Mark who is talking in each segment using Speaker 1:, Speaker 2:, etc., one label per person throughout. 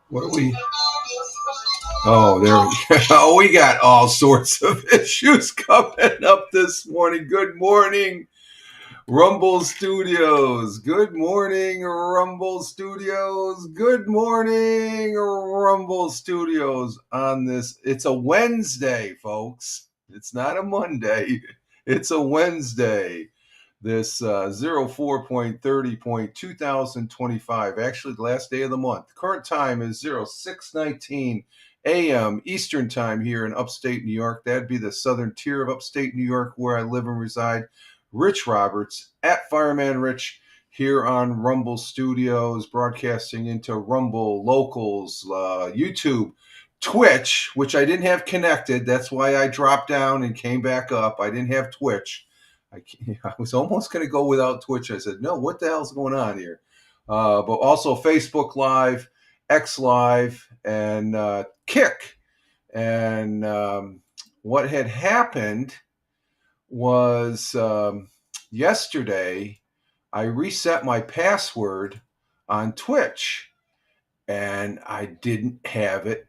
Speaker 1: What are we? Oh, there we go. Oh, we got all sorts of issues coming up this morning. Good morning, Rumble Studios. Good morning, Rumble Studios. Good morning, Rumble Studios. On this, it's a Wednesday, folks. It's not a Monday. It's a Wednesday. This 04.30.2025, actually the last day of the month. Current time is 0619 a.m. Eastern time here in upstate New York. That'd be the southern tier of upstate New York where I live and reside. Rich Roberts at Fireman Rich here on Rumble Studios, broadcasting into Rumble, Locals, YouTube, Twitch, which I didn't have connected. That's why I dropped down and came back up. I didn't have Twitch. I was almost going to go without Twitch. I said, no, what the hell's going on here? But also Facebook Live, X Live, and Kick. And what had happened was yesterday, I reset my password on Twitch, and I didn't have it.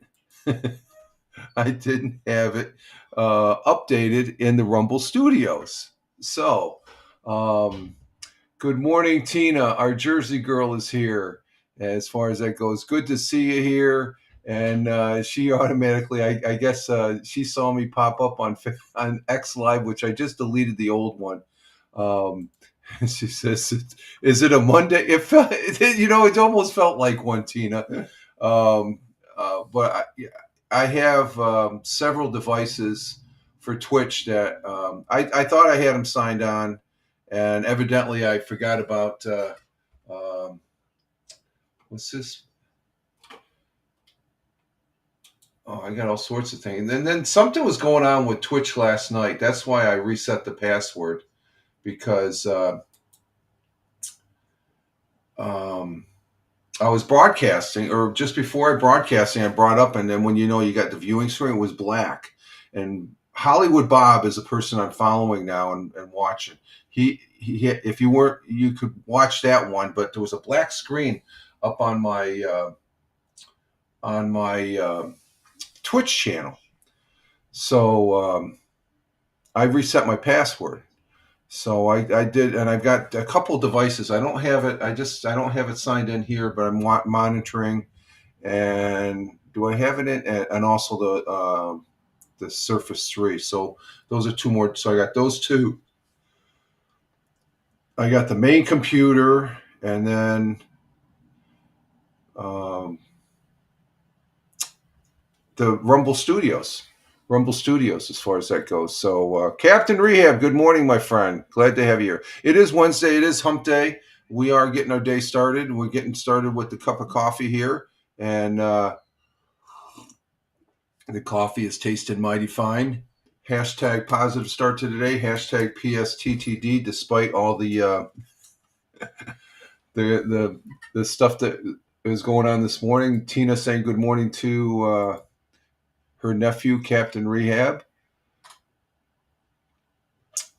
Speaker 1: I didn't have it updated in the Rumble Studios. So, good morning, Tina. Our Jersey girl is here. As far as that goes, good to see you here. And she automatically, I guess, she saw me pop up on X Live, which I just deleted the old one. She says, "Is it a Monday?" It felt, it almost felt like one, Tina. But I have several devices for Twitch that I thought I had them signed on, and evidently I forgot about what's this? Oh, I got all sorts of things. And then something was going on with Twitch last night. That's why I reset the password, because I was broadcasting, or just before I broadcasting, I brought up, and then when you got the viewing screen, it was black. And Hollywood Bob is a person I'm following now and watching. He if you weren't, you could watch that one, but there was a black screen up on my Twitch channel. So I reset my password. So I did, and I've got a couple devices. I don't have it. I don't have it signed in here, but I'm monitoring. And do I have it in? And also the Surface 3. So those are two more. So I got those two. I got the main computer, and then the Rumble Studios. Rumble Studios, as far as that goes. So, Captain Rehab, good morning, my friend. Glad to have you here. It is Wednesday. It is Hump Day. We are getting our day started. We're getting started with the cup of coffee here, and the coffee is tasted mighty fine. Hashtag positive start to the day. Hashtag PSTTD. Despite all the stuff that is going on this morning, Tina saying good morning to her nephew, Captain Rehab.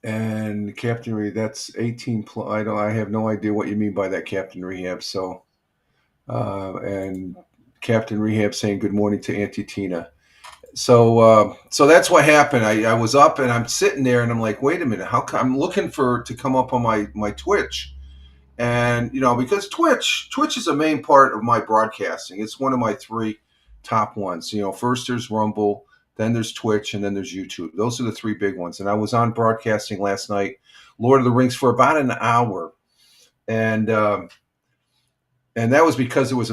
Speaker 1: And Captain Rehab, that's 18 plus. I have no idea what you mean by that, Captain Rehab. So, and Captain Rehab saying good morning to Auntie Tina. So that's what happened. I was up and I'm sitting there and I'm like, wait a minute, how come I'm looking to come up on my Twitch, and because Twitch is a main part of my broadcasting. It's one of my three top ones. First there's Rumble, then there's Twitch, and then there's YouTube. Those are the three big ones. And I was on broadcasting last night, Lord of the Rings, for about an hour, and that was because there was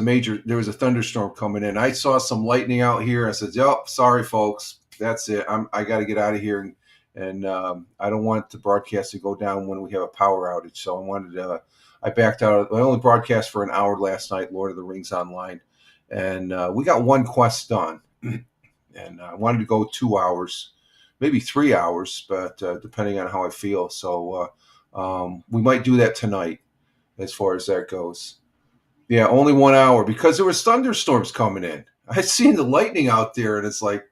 Speaker 1: a thunderstorm coming in. I saw some lightning out here. I said, "Yep, sorry, folks, that's it. I got to get out of here." And I don't want the broadcast to go down when we have a power outage. So I backed out. I only broadcast for an hour last night, Lord of the Rings Online. And we got one quest done. And I wanted to go 2 hours, maybe 3 hours, but depending on how I feel. So we might do that tonight as far as that goes. Yeah, only 1 hour because there was thunderstorms coming in. I seen the lightning out there, and it's like,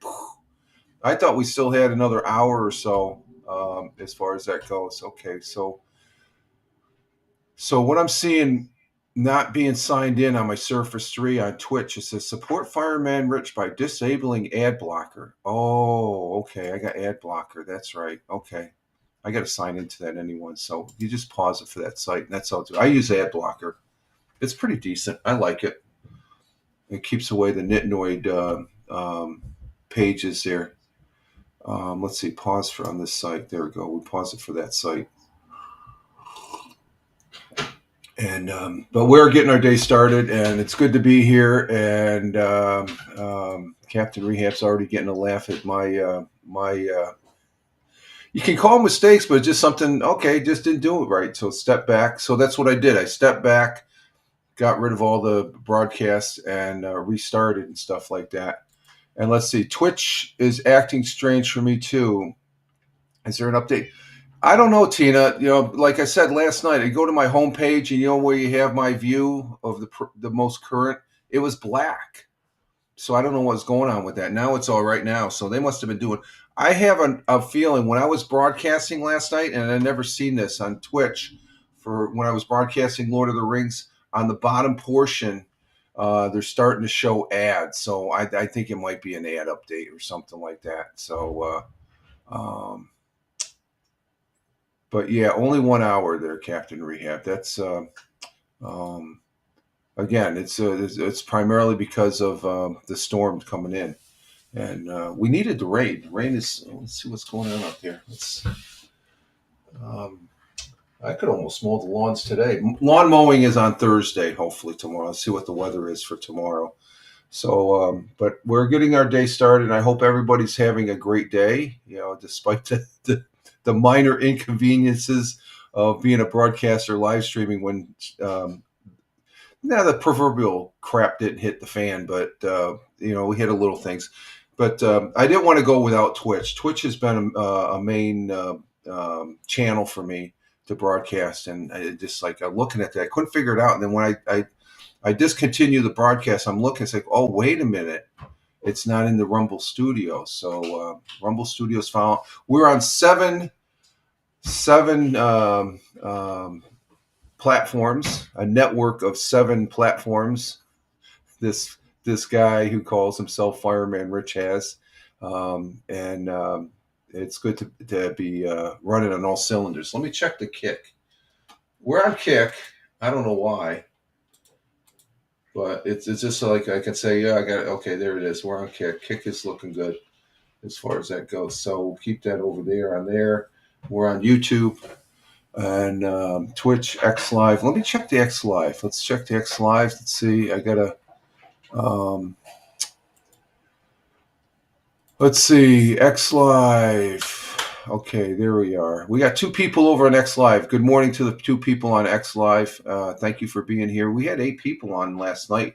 Speaker 1: I thought we still had another hour or so as far as that goes. Okay, so what I'm seeing not being signed in on my Surface 3 on Twitch. It says support Fireman Rich by disabling ad blocker. Oh, okay. I got ad blocker. That's right. Okay. I got to sign into that anyway. So you just pause it for that site, and that's all I'll do. I use ad blocker. It's pretty decent. I like it. It keeps away the Nitnoid pages there. Let's see. Pause for on this site. There we go. We pause it for that site. And but we're getting our day started, and it's good to be here. And Captain Rehab's already getting a laugh at my you can call them mistakes, but just something. Okay, just didn't do it right. So step back. So that's what I did. I stepped back, got rid of all the broadcasts, and restarted and stuff like that. And let's see. Twitch is acting strange for me too. Is there an update? I don't know, Tina. You know, like I said last night, I go to my homepage, and you know where you have my view of the most current. It was black, so I don't know what's going on with that. Now it's all right now, so they must have been doing. I have a feeling when I was broadcasting last night, and I've never seen this on Twitch, for when I was broadcasting Lord of the Rings, on the bottom portion, they're starting to show ads. So I think it might be an ad update or something like that. So. But yeah, only 1 hour there, Captain Rehab. That's again, it's primarily because of the storm coming in, and we needed the rain. Rain is. Let's see what's going on out there. Um, I could almost mow the lawns today. Lawn mowing is on Thursday. Hopefully tomorrow. Let's see what the weather is for tomorrow. So, but we're getting our day started. I hope everybody's having a great day. You know, despite the minor inconveniences of being a broadcaster live streaming when now the proverbial crap didn't hit the fan, but you know, we hit a little things. But I didn't want to go without Twitch. Twitch has been a main channel for me to broadcast, and I just like looking at that, I couldn't figure it out. And then when I discontinue the broadcast, I'm looking, it's like, oh, wait a minute. It's not in the Rumble Studio. So Rumble Studios found we're on seven platforms, a network of 7 platforms. This guy who calls himself Fireman Rich has, and it's good to be running on all cylinders. Let me check the Kick. We're on Kick. I don't know why. But it's just like I can say, yeah, I got it. Okay, there it is. We're on Kick. Kick is looking good as far as that goes. So we'll keep that over there on there. We're on YouTube and Twitch, X Live. Let me check the X Live. Let's check the X Live. Let's see. I gotta. Let's see. X Live. Okay, there we are. We got 2 people over on X Live. Good morning to the 2 people on X Live. Thank you for being here. We had 8 people on last night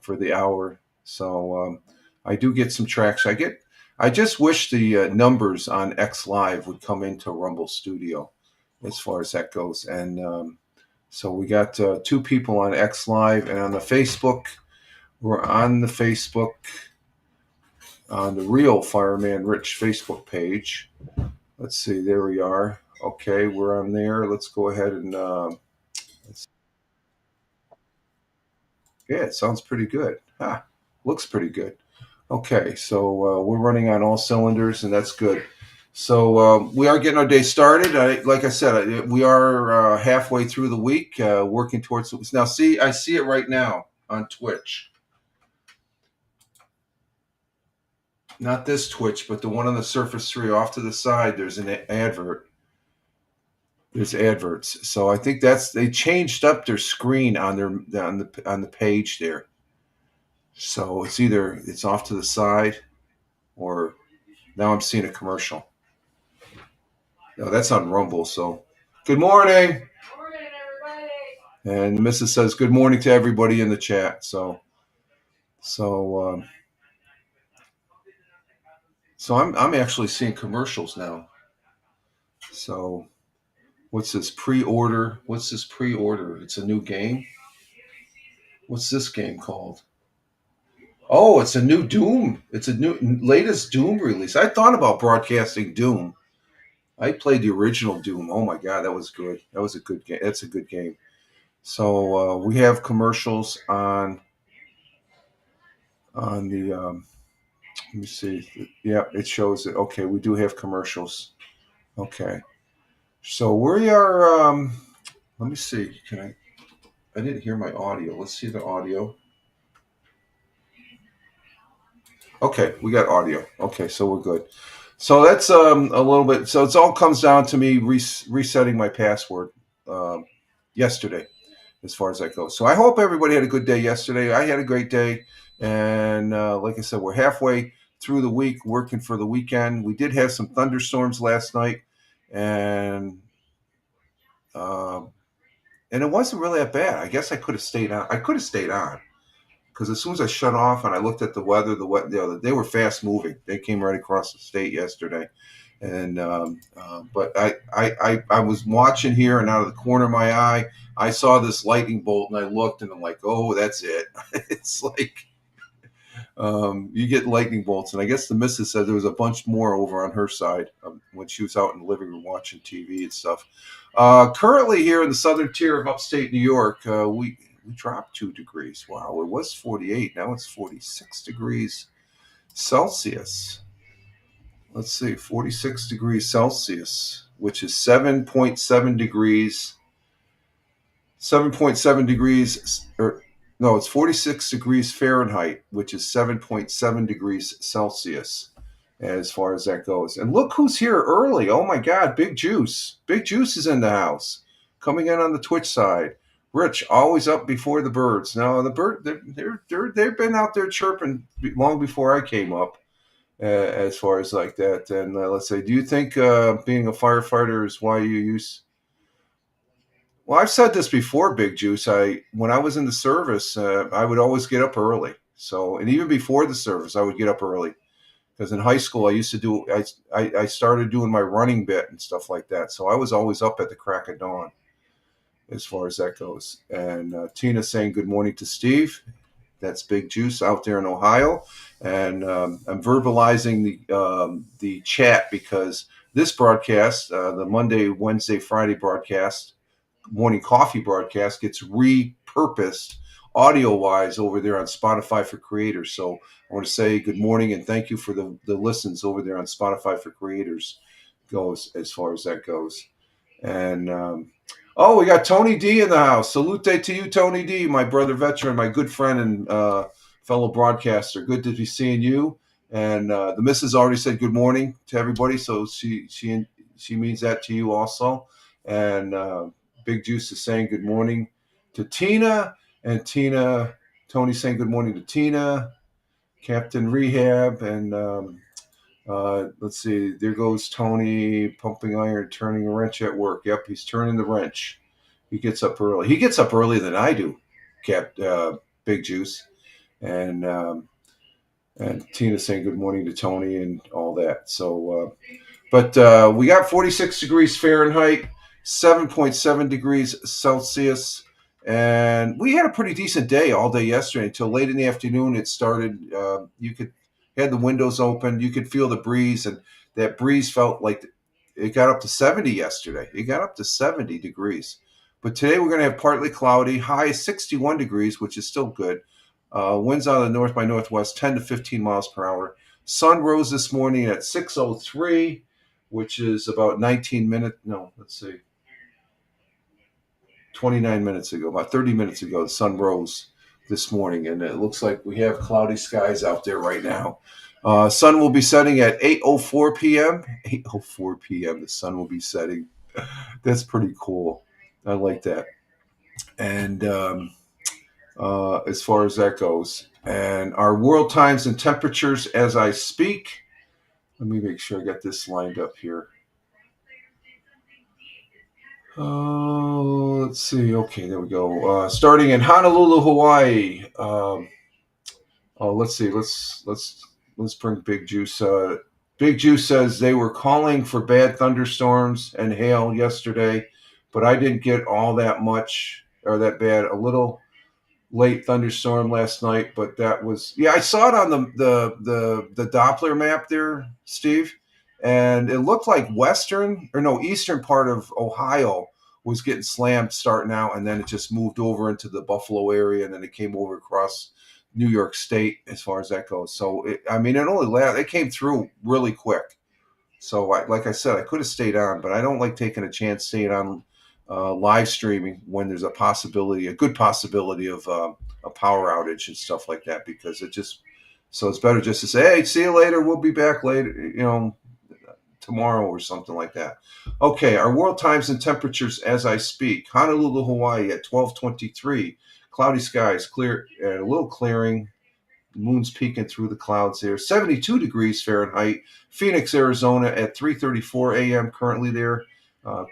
Speaker 1: for the hour, so I do get some traction. I just wish the numbers on X Live would come into Rumble Studio, as far as that goes. And so we got 2 people on X Live, and on the Facebook, we're on the Facebook. On the real Fireman Rich Facebook page. Let's see, there we are. Okay, we're on there. Let's go ahead and yeah, it sounds pretty good. Looks pretty good. Okay, so we're running on all cylinders, and that's good. So we are getting our day started. Like I said, we are halfway through the week, working towards it. Now, see, I see it right now on Twitch. Not this Twitch, but the one on the Surface 3 off to the side. There's an advert. There's adverts. So I think they changed up their screen on the page there. So it's either it's off to the side, or now I'm seeing a commercial. No, that's on Rumble. So good morning. Good morning, everybody. And Mrs. says good morning to everybody in the chat. So I'm actually seeing commercials now. So what's this pre-order? It's a new game. What's this game called? Oh, it's a new Doom. It's a new latest Doom release. I thought about broadcasting Doom. I played the original Doom. Oh my god, that was good. That was a good game. That's a good game. So we have commercials on the. Let me see. Yeah, it shows it. Okay, we do have commercials. Okay, so we are. Let me see. Can I? I didn't hear my audio. Let's see the audio. Okay, we got audio. Okay, so we're good. So that's a little bit. So it all comes down to me resetting my password yesterday, as far as that goes. So I hope everybody had a good day yesterday. I had a great day, and like I said, we're halfway through the week, working for the weekend. We did have some thunderstorms last night, and uh, and it wasn't really that bad. I guess I could have stayed on. I could have stayed on because as soon as I shut off and I looked at the weather, they were fast moving. They came right across the state yesterday, and but I was watching here, and out of the corner of my eye, I saw this lightning bolt, and I looked, and I'm like, oh, that's it. It's like you get lightning bolts, and I guess the missus said there was a bunch more over on her side when she was out in the living room watching TV and stuff. Currently, here in the southern tier of upstate New York, we dropped 2 degrees. Wow, it was 48. Now it's 46 degrees Celsius. Let's see, 46 degrees Celsius, which is 7.7 degrees, or no, it's 46 degrees Fahrenheit, which is 7.7 degrees Celsius as far as that goes. And look who's here early. Oh my God, Big Juice. Big Juice is in the house, coming in on the Twitch side. Rich, always up before the birds. Now the bird, they've been out there chirping long before I came up, as far as like that. And let's say, do you think being a firefighter is why you use? Well, I've said this before, Big Juice. When I was in the service, I would always get up early. So, and even before the service, I would get up early because in high school I used to do. I started doing my running bit and stuff like that. So I was always up at the crack of dawn, as far as that goes. And Tina saying good morning to Steve. That's Big Juice out there in Ohio, and I'm verbalizing the chat because this broadcast, the Monday, Wednesday, Friday broadcast, morning coffee broadcast, gets repurposed audio wise over there on Spotify for Creators. So I want to say good morning and thank you for the listens over there on Spotify for Creators. Goes as far as that goes, and oh, we got Tony D in the house. Salute to you, Tony D, my brother veteran, my good friend and fellow broadcaster. Good to be seeing you. And the missus already said good morning to everybody, so she means that to you also. And Big Juice is saying good morning to Tina, and Tony saying good morning to Tina, Captain Rehab, and let's see. There goes Tony, pumping iron, turning a wrench at work. Yep, he's turning the wrench. He gets up early. He gets up earlier than I do, Big Juice, and Tina saying good morning to Tony and all that. So, but we got 46 degrees Fahrenheit, 7.7 degrees Celsius, and we had a pretty decent day all day yesterday until late in the afternoon. It started. You could had the windows open. You could feel the breeze, and that breeze felt like it got up to 70 yesterday. It got up to 70 degrees. But today we're going to have partly cloudy, high 61 degrees, which is still good. Winds out of the north by northwest, 10 to 15 miles per hour. Sun rose this morning at 6:03, which is about 19 minutes. No, let's see. 29 minutes ago, about 30 minutes ago, the sun rose this morning, and it looks like we have cloudy skies out there right now. Sun will be setting at 8:04 p.m. 8:04 p.m. The sun will be setting. That's pretty cool. I like that. And as far as that goes, and our world times and temperatures as I speak. Let me make sure I got this lined up here. Oh, let's see. Okay, there we go. Starting in Honolulu, Hawaii. Let's see. Let's bring Big Juice. Big Juice says they were calling for bad thunderstorms and hail yesterday, but I didn't get all that much or that bad. A little late thunderstorm last night, but that was I saw it on the Doppler map there, Steve, and it looked like eastern part of Ohio was getting slammed starting out, and then it just moved over into the Buffalo area, and then it came over across New York State as far as that goes. So it came through really quick. So like I said, I could have stayed on, but I don't like taking a chance staying on live streaming when there's a good possibility of a power outage and stuff like that, because it's better just to say, hey, see you later. We'll be back later, tomorrow or something like that. Okay, our world times and temperatures as I speak. Honolulu, Hawaii at 12:23. Cloudy skies, clear and a little clearing. Moon's peeking through the clouds there. 72 degrees Fahrenheit. Phoenix, Arizona at 3:34 a.m. currently there.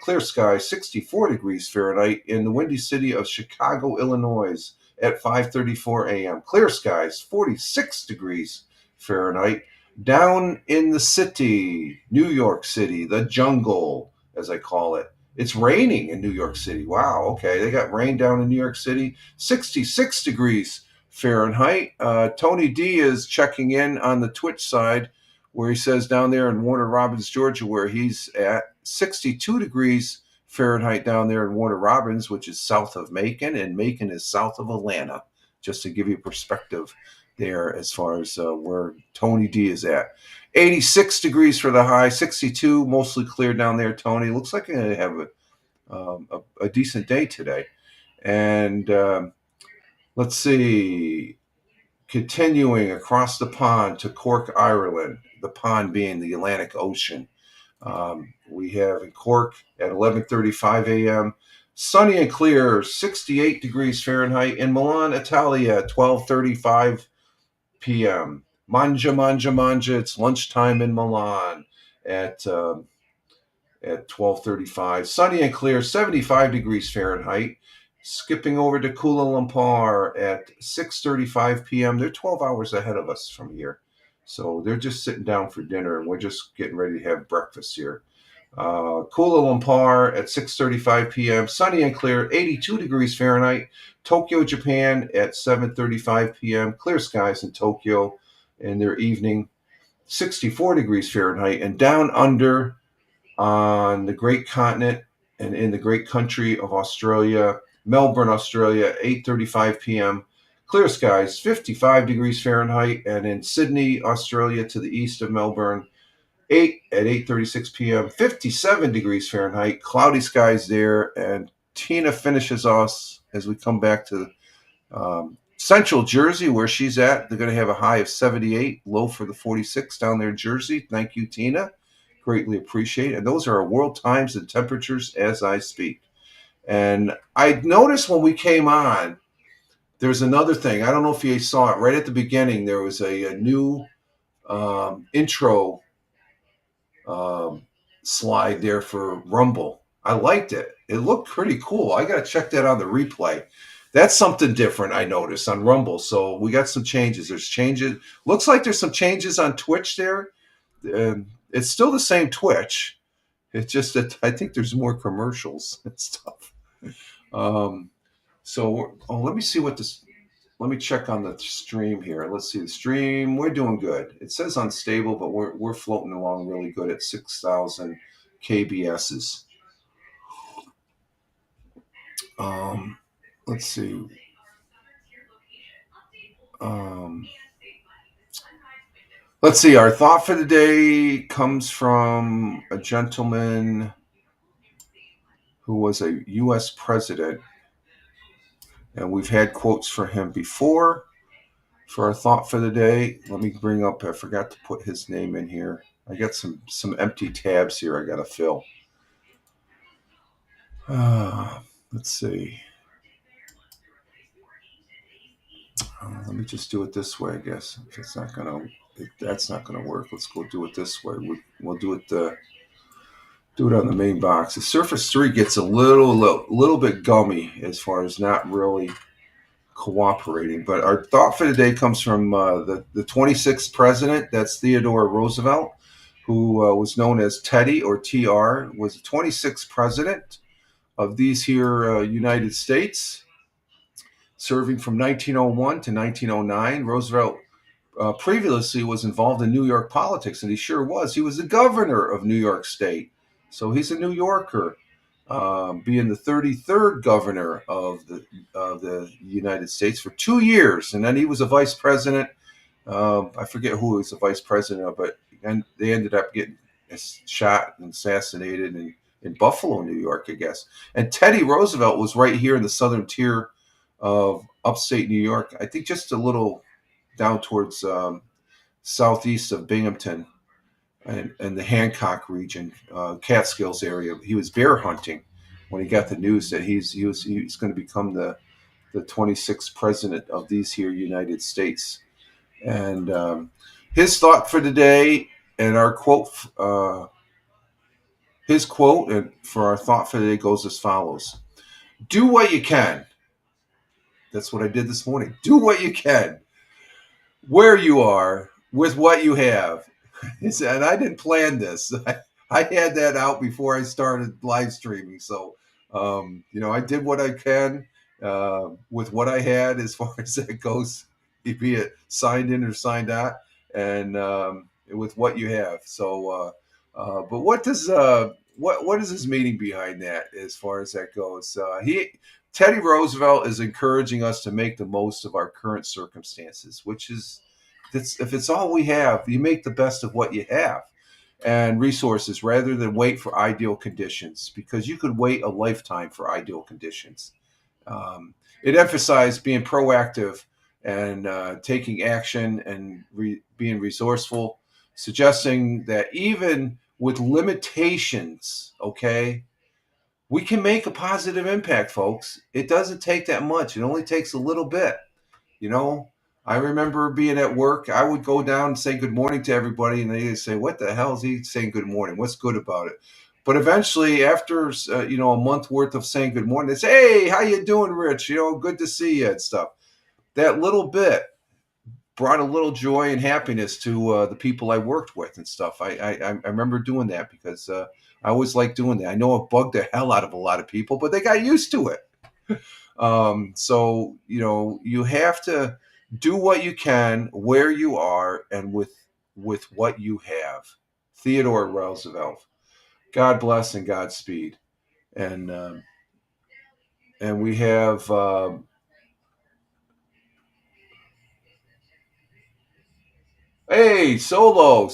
Speaker 1: Clear sky, 64 degrees Fahrenheit. In the windy city of Chicago, Illinois at 5:34 a.m. Clear skies, 46 degrees Fahrenheit. Down in the city, New York City, the jungle, as I call it. It's raining in New York City. Wow, okay. They got rain down in New York City. 66 degrees Fahrenheit. Tony D is checking in on the Twitch side, where he says down there in Warner Robins, Georgia, where he's at 62 degrees Fahrenheit down there in Warner Robins, which is south of Macon, and Macon is south of Atlanta, just to give you perspective there as far as where Tony D is at. 86 degrees for the high, 62, mostly clear down there, Tony. Looks like I'm going to have a decent day today. And let's see, continuing across the pond to Cork, Ireland, the pond being the Atlantic Ocean. We have in Cork at 11:35 a.m., sunny and clear, 68 degrees Fahrenheit. In Milan, Italia at 12:35 p.m. Manja. It's lunchtime in Milan at 12:35. Sunny and clear, 75 degrees Fahrenheit. Skipping over to Kuala Lumpur at 6:35 p.m. They're 12 hours ahead of us from here. So they're just sitting down for dinner, and we're just getting ready to have breakfast here. Kuala Lumpur at 6:35 p.m. Sunny and clear, 82 degrees Fahrenheit. Tokyo, Japan at 7:35 p.m. Clear skies in Tokyo in their evening, 64 degrees Fahrenheit. And down under on the great continent and in the great country of Australia, Melbourne, Australia, 8:35 p.m. Clear skies, 55 degrees Fahrenheit. And in Sydney, Australia, to the east of Melbourne, 8:36 p.m., 57 degrees Fahrenheit. Cloudy skies there. And Tina finishes us as we come back to Central Jersey, where she's at. They're going to have a high of 78, low for the 46 down there in Jersey. Thank you, Tina. Greatly appreciate it. And those are our world times and temperatures as I speak. And I noticed when we came on, there's another thing. I don't know if you saw it right at the beginning. There was a new intro slide there for Rumble. I liked it. It looked pretty cool. I got to check that on the replay. That's something different I noticed on Rumble. So we got some changes. There's changes. Looks like there's some changes on Twitch there. It's still the same Twitch. It's just that I think there's more commercials and stuff. Let me see let me check on the stream here. Let's see the stream. We're doing good. It says unstable, but we're floating along really good at 6,000 KBSs. Let's see. Let's see. Our thought for the day comes from a gentleman who was a U.S. president, and we've had quotes for him before. For our thought for the day, let me bring up, I forgot to put his name in here. I got some empty tabs here I got to fill. Let's see. Let me just do it this way, I guess. If that's not gonna work, let's go do it this way. We'll do it on the main box. The Surface 3 gets a little bit gummy as far as not really cooperating. But our thought for the day comes from the 26th president. That's Theodore Roosevelt, who was known as Teddy or TR, was the 26th president of these here United States, serving from 1901 to 1909. Roosevelt previously was involved in New York politics, and he sure was. He was the governor of New York State, so he's a New Yorker. being the 33rd governor of the United States for 2 years, and then he was a vice president. I forget who was the vice president of, but and they ended up getting shot and assassinated in Buffalo, New York, I guess. And Teddy Roosevelt was right here in the southern tier of upstate New York. I think just a little down towards southeast of Binghamton and the Hancock region, Catskills area. He was bear hunting when he got the news that he's going to become the 26th president of these here United States. And his thought for the day and our quote, his quote and for our thought for the day goes as follows: "Do what you can." That's what I did this morning. Do what you can, where you are, with what you have. And I didn't plan this. I had that out before I started live streaming. So, I did what I can with what I had as far as that goes, be it signed in or signed out, and with what you have. So, but what does what is his meaning behind that as far as that goes? Teddy Roosevelt is encouraging us to make the most of our current circumstances, which is if it's all we have, you make the best of what you have and resources rather than wait for ideal conditions, because you could wait a lifetime for ideal conditions. It emphasized being proactive and taking action and being resourceful, suggesting that even with limitations, okay, we can make a positive impact, folks. It doesn't take that much. It only takes a little bit. You know, I remember being at work. I would go down and say good morning to everybody, and they'd say, "What the hell is he saying good morning? What's good about it?" But eventually, after a month worth of saying good morning, they say, "Hey, how you doing, Rich? Good to see you," and stuff. That little bit brought a little joy and happiness to the people I worked with and stuff. I remember doing that because I always liked doing that. I know it bugged the hell out of a lot of people, but they got used to it. So you have to do what you can, where you are, and with what you have. Theodore Roosevelt. God bless and Godspeed. And we have. Hey, Solo,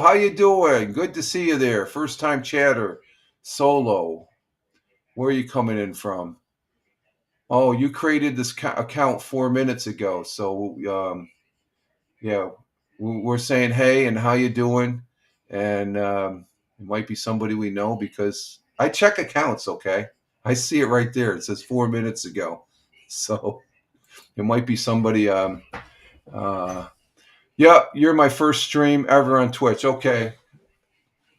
Speaker 1: how you doing? Good to see you there. First time chatter, Solo. Where are you coming in from? Oh, you created this account 4 minutes ago. So, yeah, we're saying hey and how you doing, and it might be somebody we know because I check accounts. Okay, I see it right there. It says 4 minutes ago, so it might be somebody. Uh, yeah, you're my first stream ever on Twitch. Okay,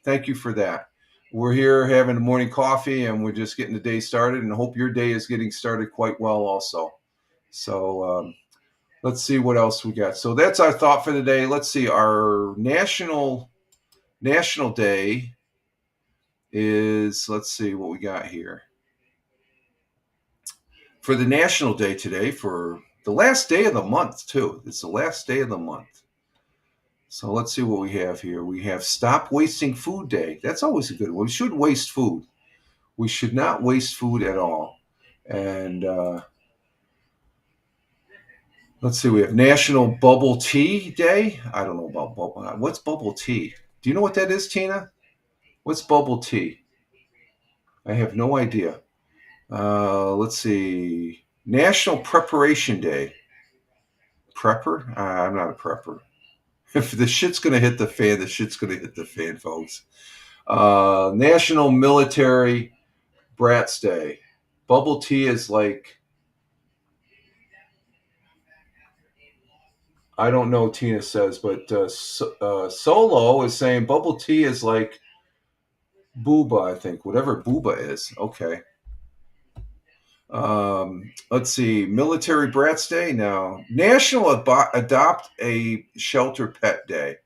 Speaker 1: thank you for that. We're here having a morning coffee, and we're just getting the day started, and hope your day is getting started quite well also. So let's see what else we got. So that's our thought for the day. Let's see. Our national day is, let's see what we got here. For the national day today, for the last day of the month, too. It's the last day of the month. So let's see what we have here. We have Stop Wasting Food Day. That's always a good one. We should waste food. We should not waste food at all. And let's see, we have National Bubble Tea Day. I don't know about bubble. What's bubble tea? Do you know what that is, Tina? What's bubble tea? I have no idea. Let's see. National Preparation Day. Prepper? I'm not a prepper. If the shit's going to hit the fan, the shit's going to hit the fan, folks. National Military Brats Day. Bubble tea is like, I don't know, Tina says, but Solo is saying bubble tea is like booba, I think. Whatever booba is. Okay. Let's see. Military Brats Day now. National Adopt a Shelter Pet Day.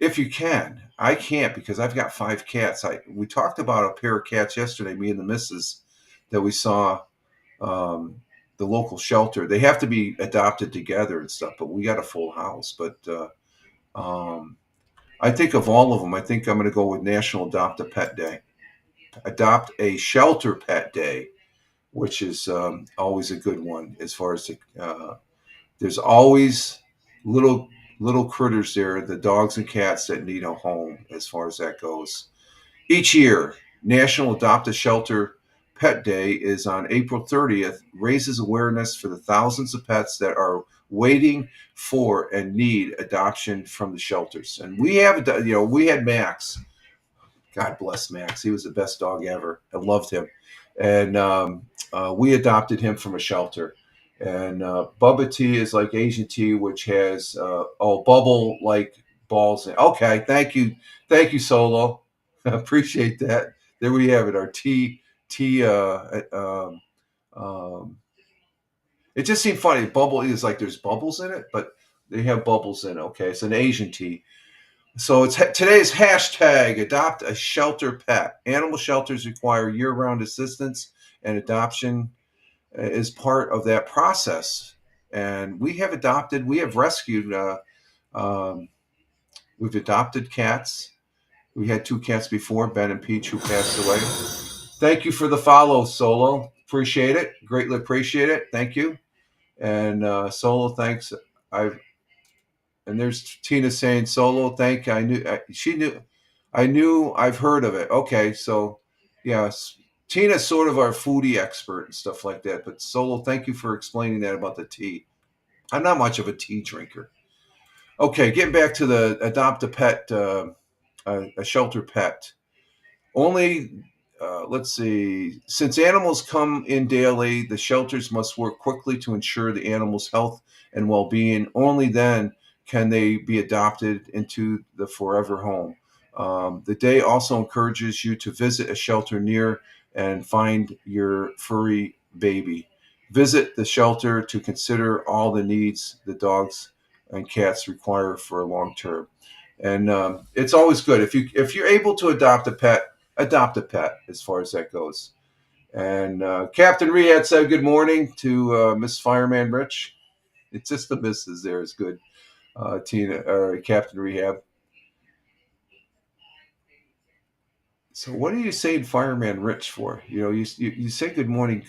Speaker 1: If you can. I can't because I've got 5 cats. We talked about a pair of cats yesterday, me and the missus, that we saw the local shelter. They have to be adopted together and stuff, but we got a full house. But I think of all of them, I think I'm going to go with National Adopt a Pet Day. Adopt a Shelter Pet Day, which is always a good one. As far as there's always little little critters there, the dogs and cats that need a home. As far as that goes, each year, National Adopt a Shelter Pet Day is on April 30th, raises awareness for the thousands of pets that are waiting for and need adoption from the shelters. And we have, we had Max. God bless Max. He was the best dog ever. I loved him. And we adopted him from a shelter. And Bubba tea is like Asian tea, which has, bubble like balls. Okay, thank you. Thank you, Solo. I appreciate that. There we have it. Our tea. It just seemed funny. Bubble is like there's bubbles in it, but they have bubbles in it. Okay, it's an Asian tea. So it's today's hashtag adopt a shelter pet. Animal shelters require year-round assistance, and adoption is part of that process. And we have rescued, we've adopted cats. We had 2 cats before, Ben and Peach, who passed away. Thank you for the follow, Solo. Appreciate it. Greatly appreciate it. Thank you. And Solo, thanks. And there's Tina saying, Solo, thank you. I knew I've heard of it. Okay, so yes. Tina's sort of our foodie expert and stuff like that. But Solo, thank you for explaining that about the tea. I'm not much of a tea drinker. Okay, getting back to the adopt a pet, a shelter pet. Only, let's see, since animals come in daily, the shelters must work quickly to ensure the animal's health and well-being. Only then can they be adopted into the forever home. The day also encourages you to visit a shelter near and find your furry baby. Visit the shelter to consider all the needs the dogs and cats require for a long term. And it's always good if you're able to adopt a pet as far as that goes. And Captain Rehab said good morning to Miss Fireman Rich. It's just the missus there is good. Tina or Captain Rehab. So what are you saying Fireman Rich for? You say good morning.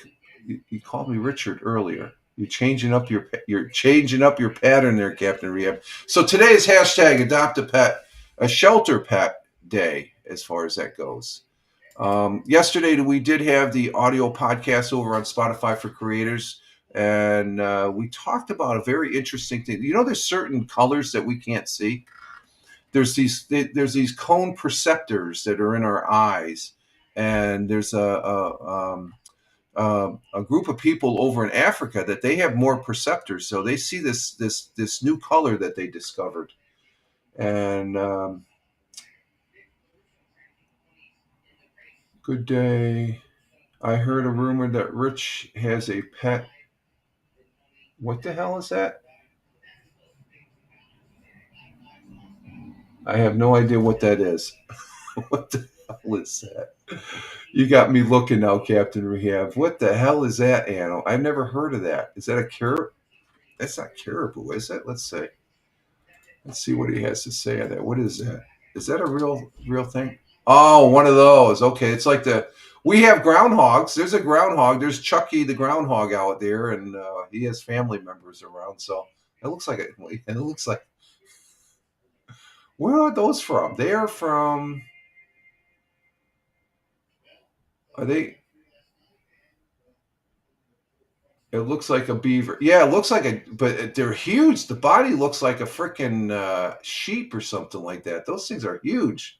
Speaker 1: You called me Richard earlier. You're changing up your pattern there, Captain Rehab. So today is hashtag adopt a pet, a shelter pet day, as far as that goes. Yesterday we did have the audio podcast over on Spotify for Creators, and we talked about a very interesting thing. There's certain colors that we can't see. There's these cone perceptors that are in our eyes, and there's a group of people over in Africa that they have more perceptors, so they see this new color that they discovered. And good day. I heard a rumor that Rich has a pet. What the hell is that? I have no idea what that is. What the hell is that? You got me looking now, Captain Rehab. What the hell is that animal? I've never heard of that. Is that a caribou? That's not caribou, is it? Let's see. Let's see what he has to say on that. What is that? Is that a real thing? Oh, one of those. Okay, it's like we have groundhogs. There's a groundhog. There's Chucky the groundhog out there, and he has family members around. So it looks like it looks like. Where are those from? They are from. Are they? It looks like a beaver. Yeah, it looks like but they're huge. The body looks like a freaking sheep or something like that. Those things are huge.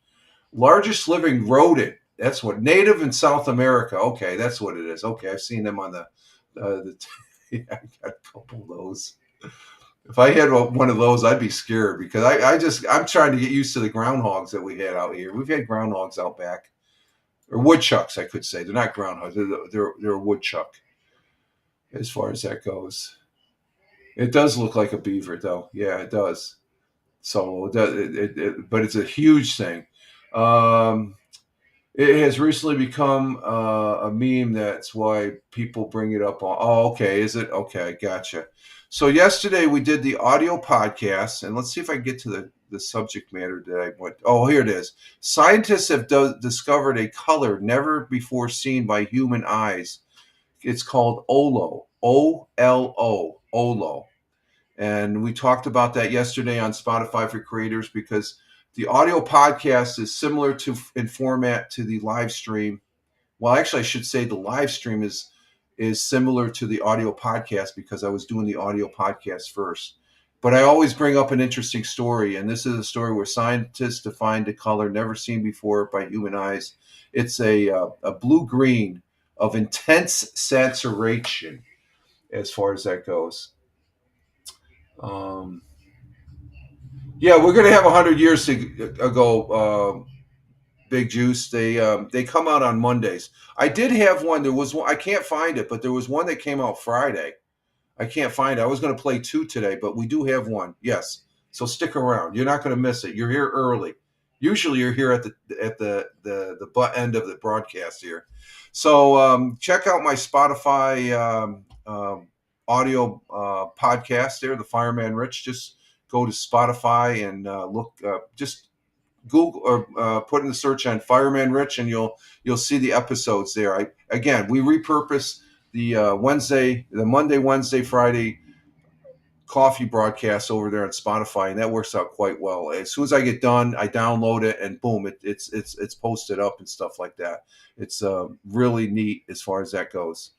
Speaker 1: Largest living rodent. That's what native in South America. Okay, that's what it is. Okay, I've seen them on the yeah, I got a couple of those. If I had one of those, I'd be scared because I'm trying to get used to the groundhogs that we had out here. We've had groundhogs out back, or woodchucks, I could say. They're not groundhogs. They're a woodchuck. As far as that goes, it does look like a beaver, though. Yeah, it does. So, but it's a huge thing. It has recently become a meme. That's why people bring it up. Oh, okay. Is it? Okay, gotcha. So yesterday we did the audio podcast, and let's see if I can get to the subject matter that I went. Oh, here it is. Scientists have discovered a color never before seen by human eyes. It's called OLO. OLO. OLO. And we talked about that yesterday on Spotify for Creators because the audio podcast is similar to in format to the live stream. Well, actually, I should say the live stream is similar to the audio podcast because I was doing the audio podcast first. But I always bring up an interesting story, and this is a story where scientists defined a color never seen before by human eyes. It's a blue-green of intense saturation, as far as that goes. Yeah, we're gonna have 100 years ago. Big Juice. They come out on Mondays. I did have one. There was one. I can't find it, but there was one that came out Friday. I can't find it. I was going to play two today, but we do have one. Yes. So stick around. You're not going to miss it. You're here early. Usually you're here at the butt end of the broadcast here. So check out my Spotify audio podcast there, the Fireman Rich. Just go to Spotify and look. Just Google or put in the search on Fireman Rich, and you'll see the episodes there. We repurpose the Monday, Wednesday, Friday coffee broadcast over there on Spotify, and that works out quite well. As soon as I get done, I download it, and boom, it's posted up and stuff like that. It's really neat as far as that goes.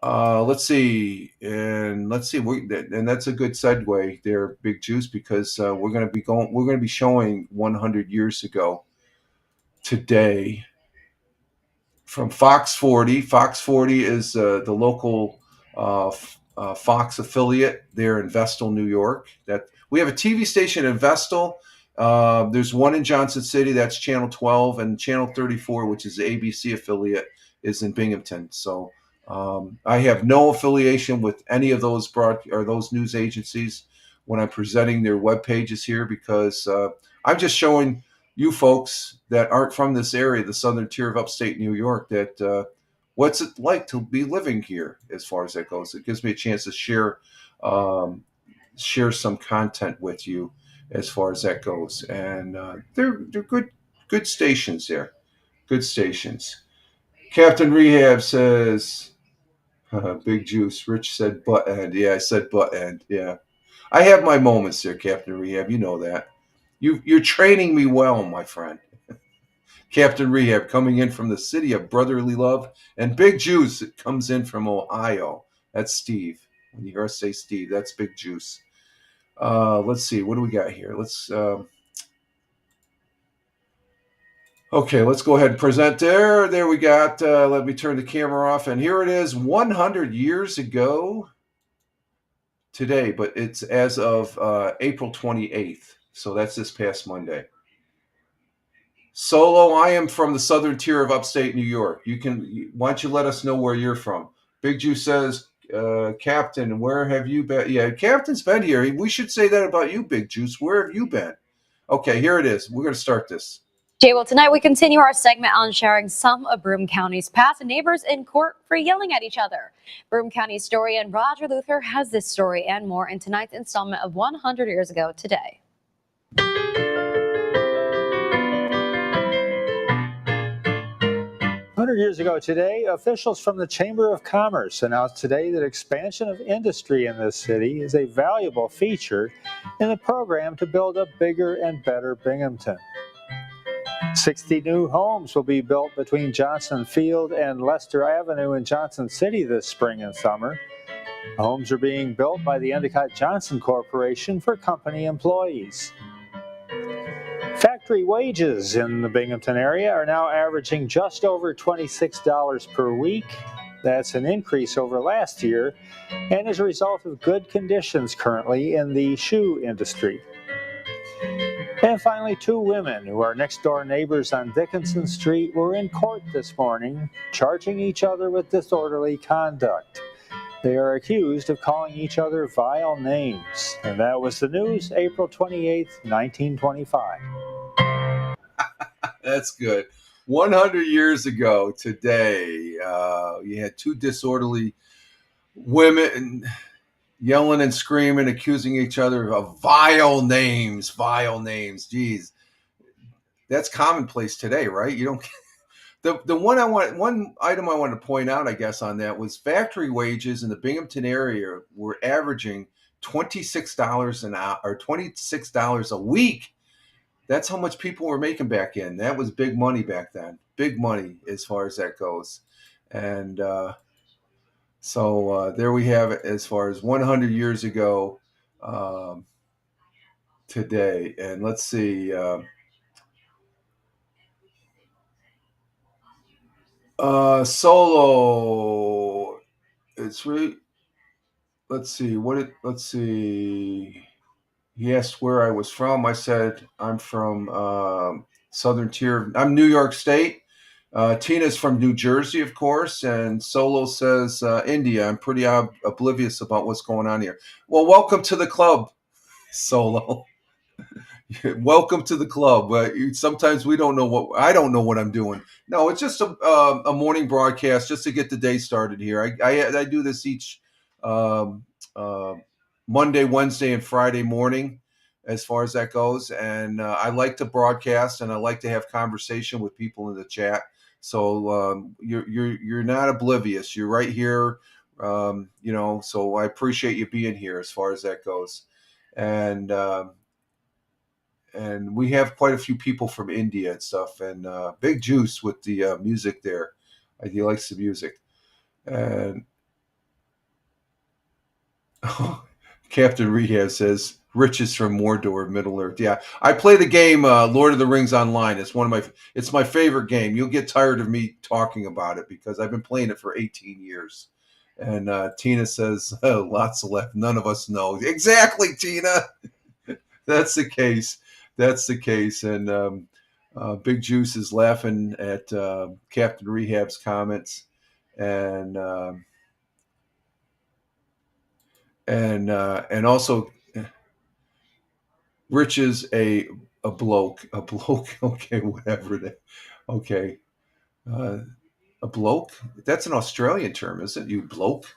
Speaker 1: Let's see, and that's a good segue there, Big Juice, because we're going to be showing 100 years ago today from Fox 40. Fox 40 is the local Fox affiliate there in Vestal, New York. That we have a TV station in Vestal. There's one in Johnson City, that's Channel 12, and Channel 34, which is the ABC affiliate, is in Binghamton. So I have no affiliation with any of those those news agencies when I'm presenting their web pages here, because I'm just showing you folks that aren't from this area, the southern tier of upstate New York, that what's it like to be living here as far as that goes. It gives me a chance to share some content with you as far as that goes. And they're good stations there. Good stations. Captain Rehab says, Big Juice. Rich said butt end. Yeah, I said butt end. Yeah. I have my moments there, Captain Rehab. You know that. You're training me well, my friend. Captain Rehab coming in from the city of brotherly love. And Big Juice comes in from Ohio. That's Steve. When you hear us say Steve, that's Big Juice. Let's see. What do we got here? Okay, let's go ahead and present there. There we got, let me turn the camera off. And here it is, 100 years ago today, but it's as of April 28th. So that's this past Monday. Solo, I am from the southern tier of upstate New York. Why don't you let us know where you're from? Big Juice says, Captain, where have you been? Yeah, Captain's been here. We should say that about you, Big Juice. Where have you been? Okay, here it is. We're going to start this.
Speaker 2: Jay, well, tonight we continue our segment on sharing some of Broome County's past and neighbors in court for yelling at each other. Broome County historian Roger Luther has this story and more in tonight's installment of 100 Years Ago Today.
Speaker 3: 100 years ago today, officials from the Chamber of Commerce announced today that expansion of industry in this city is a valuable feature in the program to build a bigger and better Binghamton. 60 new homes will be built between Johnson Field and Lester Avenue in Johnson City this spring and summer. The homes are being built by the Endicott Johnson Corporation for company employees. Factory wages in the Binghamton area are now averaging just over $26 per week. That's an increase over last year and is a result of good conditions currently in the shoe industry. And finally, two women who are next-door neighbors on Dickinson Street were in court this morning, charging each other with disorderly conduct. They are accused of calling each other vile names. And that was the news, April 28th, 1925.
Speaker 1: That's good. 100 years ago today, you had two disorderly women yelling and screaming, accusing each other of vile names. Vile names. Geez, that's commonplace today, right? You don't. The one item I wanted to point out, I guess, on that was factory wages in the Binghamton area were averaging $26 an hour or $26 a week. That's how much people were making back in. That was big money back then. Big money as far as that goes. And so there we have it as far as 100 years ago today. And let's see. Solo. It's really. Let's see. Let's see. He asked where I was from. I said I'm from Southern Tier. I'm New York State. Tina's from New Jersey, of course, and Solo says India. I'm pretty oblivious about what's going on here. Well, welcome to the club, Solo. Welcome to the club. Sometimes we don't know what I don't know what I'm doing. No, it's just a morning broadcast just to get the day started here. I do this each Monday, Wednesday, and Friday morning, as far as that goes. And I like to broadcast and I like to have conversation with people in the chat. So you're not oblivious. You're right here. So I appreciate you being here as far as that goes. And we have quite a few people from India and stuff, and Big Juice with the music there. He likes the music. And Captain Rehab says, Rich is from Mordor, Middle Earth. Yeah, I play the game Lord of the Rings online. It's my favorite game. You'll get tired of me talking about it because I've been playing it for 18 years. And Tina says, lots left. None of us know. Exactly, Tina. That's the case. And Big Juice is laughing at Captain Rehab's comments, and also Rich is a bloke. Okay, whatever that. Okay, a bloke. That's an Australian term, isn't it? You bloke,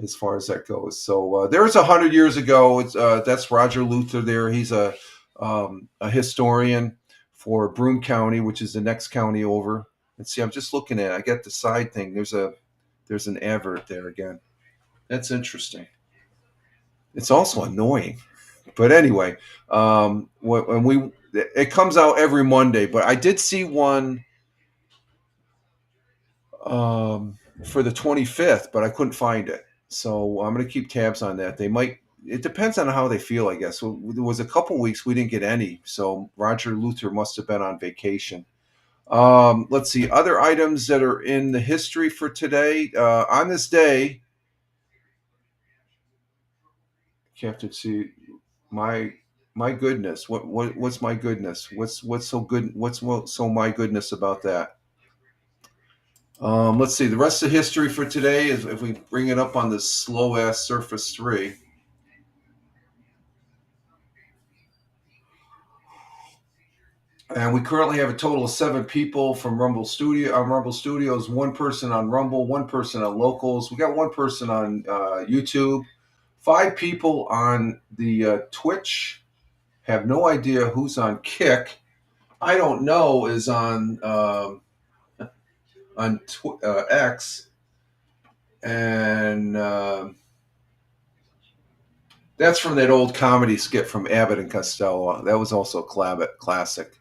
Speaker 1: as far as that goes. So there's 100 years ago. That's Roger Luther. There, he's a historian for Broome County, which is the next county over. And see, I'm just looking at it. I got the side thing. There's an advert there again. That's interesting. It's also annoying. But anyway, it comes out every Monday, but I did see one for the 25th, but I couldn't find it. So I'm going to keep tabs on that. It depends on how they feel, I guess. So there was a couple weeks we didn't get any. So Roger Luther must have been on vacation. Let's see. Other items that are in the history for today. On this day, Captain C, my goodness. What's my goodness? What's so good? What's so my goodness about that? Let's see. The rest of history for today is if we bring it up on this slow ass Surface 3. And we currently have a total of 7 people from Rumble Studios, 1 person on Rumble, 1 person on Locals. We got 1 person on YouTube, 5 people on the Twitch. Have no idea who's on Kick. I don't know is on X. And that's from that old comedy skit from Abbott and Costello. That was also a classic.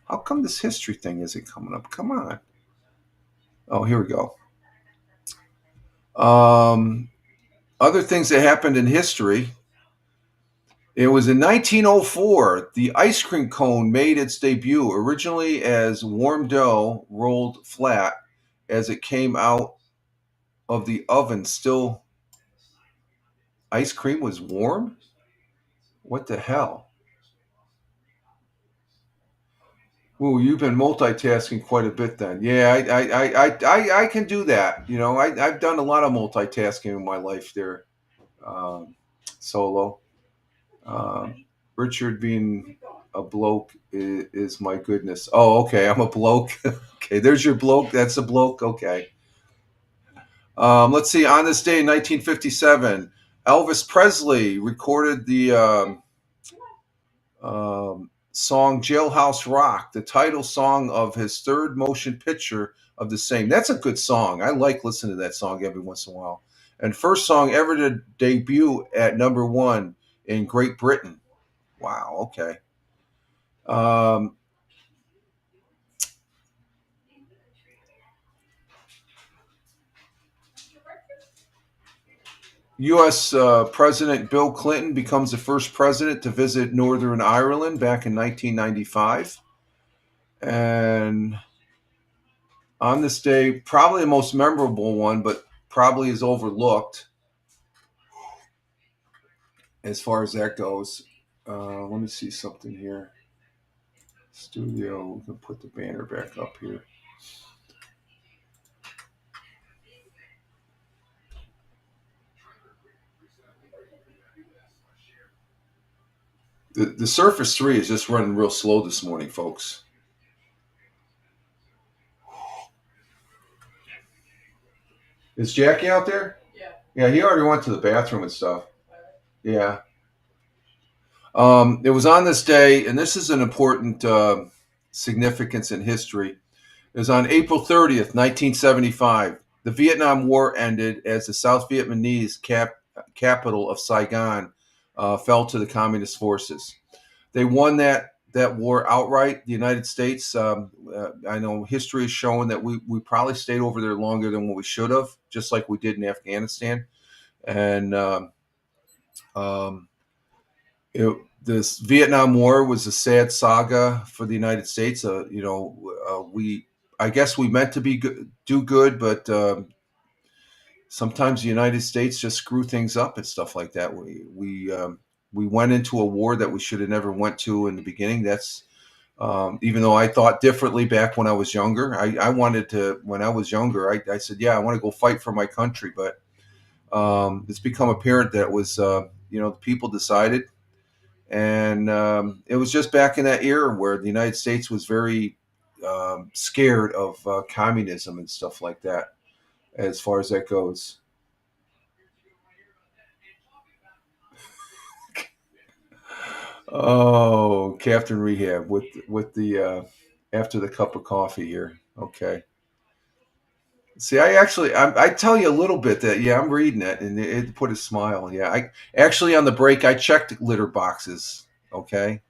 Speaker 1: How come this history thing isn't coming up? Come on. Oh, here we go. Other things that happened in history. It was in 1904, the ice cream cone made its debut, originally as warm dough rolled flat. As it came out of the oven, still ice cream was warm? What the hell? Ooh, you've been multitasking quite a bit then. Yeah, I can do that. I've done a lot of multitasking in my life there, Solo. Richard being a bloke is my goodness. Oh, okay, I'm a bloke. Okay, there's your bloke. That's a bloke. Okay. Let's see. On this day in 1957, Elvis Presley recorded the song Jailhouse Rock, the title song of his third motion picture of the same. That's a good song. I like listening to that song every once in a while. And first song ever to debut at number 1 in Great Britain. Wow, okay. U.S. President Bill Clinton becomes the first president to visit Northern Ireland back in 1995. And on this day, probably the most memorable one, but probably is overlooked as far as that goes. Let me see something here. Studio, we can put the banner back up here. The Surface 3 is just running real slow this morning, folks. Is Jackie out there?
Speaker 4: Yeah.
Speaker 1: Yeah, he already went to the bathroom and stuff. Yeah. It was on this day, and this is an important significance in history. It was on April 30th, 1975. The Vietnam War ended as the South Vietnamese capital of Saigon fell to the communist forces. They won that war outright. The United States, I know history has shown that we probably stayed over there longer than what we should have, just like we did in Afghanistan. And this Vietnam War was a sad saga for the United States. I guess we meant to do good, but sometimes the United States just screw things up and stuff like that. We went into a war that we should have never went to in the beginning. That's even though I thought differently back when I was younger. I wanted to, when I was younger, I said, yeah, I want to go fight for my country. But it's become apparent that it was, the people decided. And it was just back in that era where the United States was very scared of communism and stuff like that, as far as that goes. Oh, Captain Rehab with the after the cup of coffee here. Okay. See, I tell you a little bit that, yeah, I'm reading it, and it put a smile. Yeah, I actually on the break I checked litter boxes. Okay,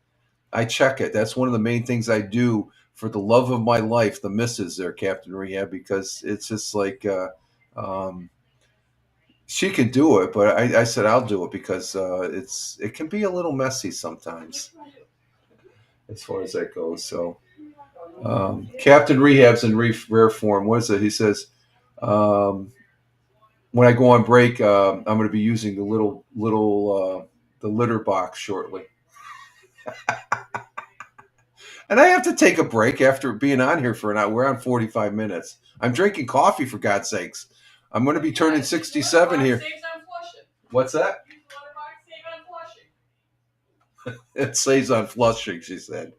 Speaker 1: I check it. That's one of the main things I do for the love of my life, the missus there, Captain Rehab, because it's just like she can do it, but I said I'll do it because it can be a little messy sometimes as far as that goes. So Captain Rehab's in rare form. What is it? He says, when I go on break, I'm going to be using the little the litter box shortly. And I have to take a break after being on here for an hour. We're on 45 minutes. I'm drinking coffee, for God's sakes. I'm going to be turning 67 here. What's that? It saves on flushing, she said.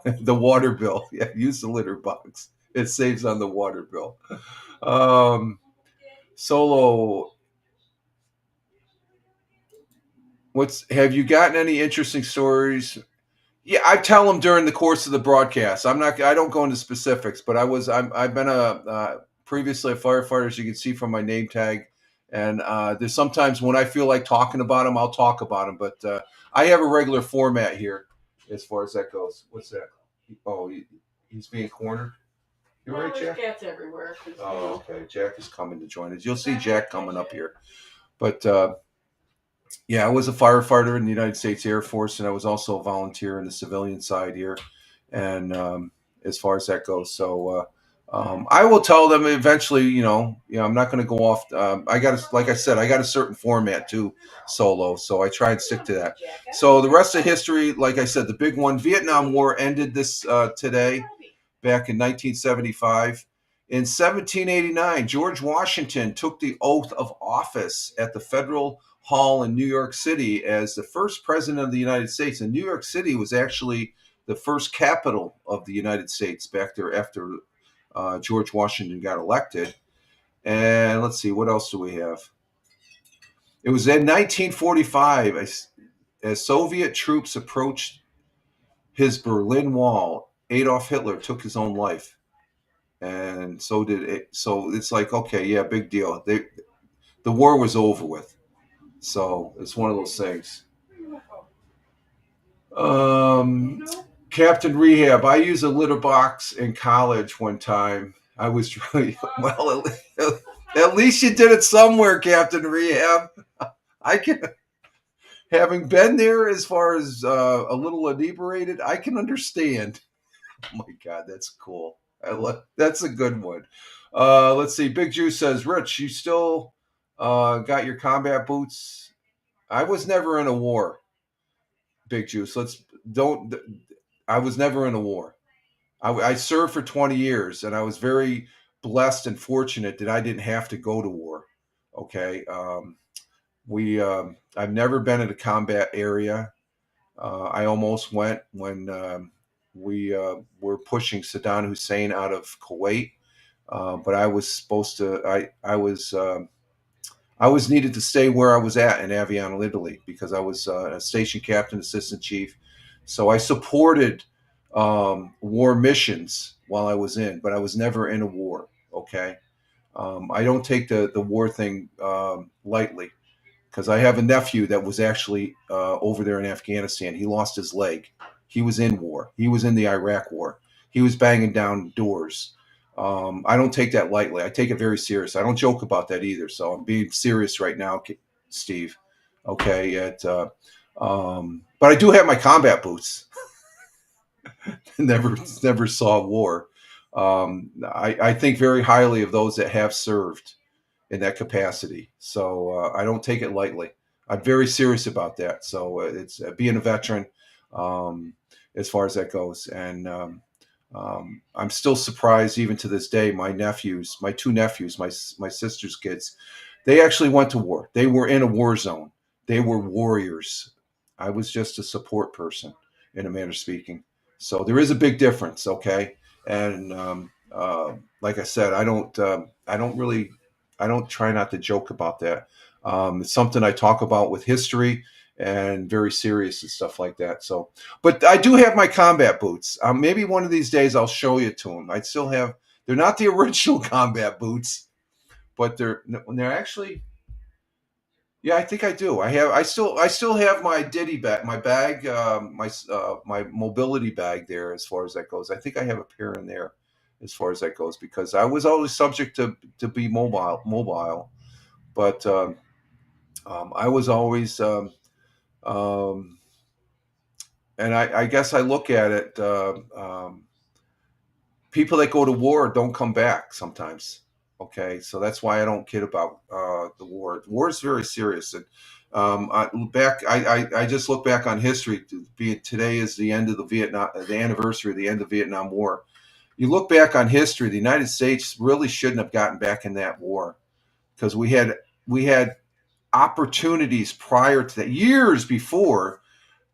Speaker 1: The water bill. Yeah, use the litter box. It saves on the water bill. Solo. Have you gotten any interesting stories? Yeah, I tell them during the course of the broadcast. I don't go into specifics, but I've been previously a firefighter, as you can see from my name tag. And there's sometimes when I feel like talking about them, I'll talk about them. But I have a regular format here as far as that goes. What's that? Oh, he's being cornered. You all right, Jack?
Speaker 4: Cats everywhere.
Speaker 1: Oh, okay. Jack is coming to join us. You'll see Jack coming up here. But yeah, I was a firefighter in the United States Air Force, and I was also a volunteer in the civilian side here. And as far as that goes, so I will tell them eventually. I'm not going to go off. Like I said, I got a certain format too, Solo. So I try and stick to that. So the rest of history, like I said, the big one, Vietnam War ended this today, back in 1975. In 1789, George Washington took the oath of office at the Federal Hall in New York City as the first president of the United States. And New York City was actually the first capital of the United States back there after George Washington got elected. And let's see, what else do we have? It was in 1945 as Soviet troops approached his Berlin Wall. Adolf Hitler took his own life, and so did it. So it's like, okay, yeah, big deal. The war was over with. So it's one of those things. Um, Captain Rehab. I used a litter box in college one time. I was really well. At least you did it somewhere, Captain Rehab. I can, having been there as far as a little inebriated, I can understand. Oh my God, that's cool. That's a good one. Let's see. Big Juice says, Rich, you still got your combat boots? I was never in a war. Big Juice. Don't. I was never in a war. I served for 20 years, and I was very blessed and fortunate that I didn't have to go to war. Okay. I've never been in a combat area. I almost went when we were pushing Saddam Hussein out of Kuwait, but I was supposed to. I was needed to stay where I was at in Aviano, Italy, because I was a station captain, assistant chief. So I supported war missions while I was in, but I was never in a war. Okay, I don't take the war thing lightly, because I have a nephew that was actually over there in Afghanistan. He lost his leg. He was in war. He was in the Iraq war. He was banging down doors. I don't take that lightly. I take it very serious. I don't joke about that either. So I'm being serious right now, Steve. Okay. But I do have my combat boots. never saw war. I think very highly of those that have served in that capacity. So I don't take it lightly. I'm very serious about that. So it's being a veteran as far as that goes. And I'm still surprised even to this day. My two nephews, my sister's kids, they actually went to war. They were in a war zone. They were warriors. I was just a support person, in a manner of speaking. So there is a big difference. Okay. And like I said, I don't try not to joke about that. It's something I talk about with history and very serious and stuff like that. So, but I do have my combat boots. Maybe one of these days I'll show you to them. I still have. They're not the original combat boots, but they're actually. Yeah, I think I do. I still have my ditty bag, my bag, my mobility bag there. As far as that goes, I think I have a pair in there. As far as that goes, because I was always subject to be mobile, but I was always, and I guess I look at it. People that go to war don't come back sometimes. Okay, so that's why I don't kid about the war. War is very serious, and I just look back on history. Today is the end of the anniversary of the end of the Vietnam War. You look back on history, the United States really shouldn't have gotten back in that war, because we had opportunities prior to that, years before,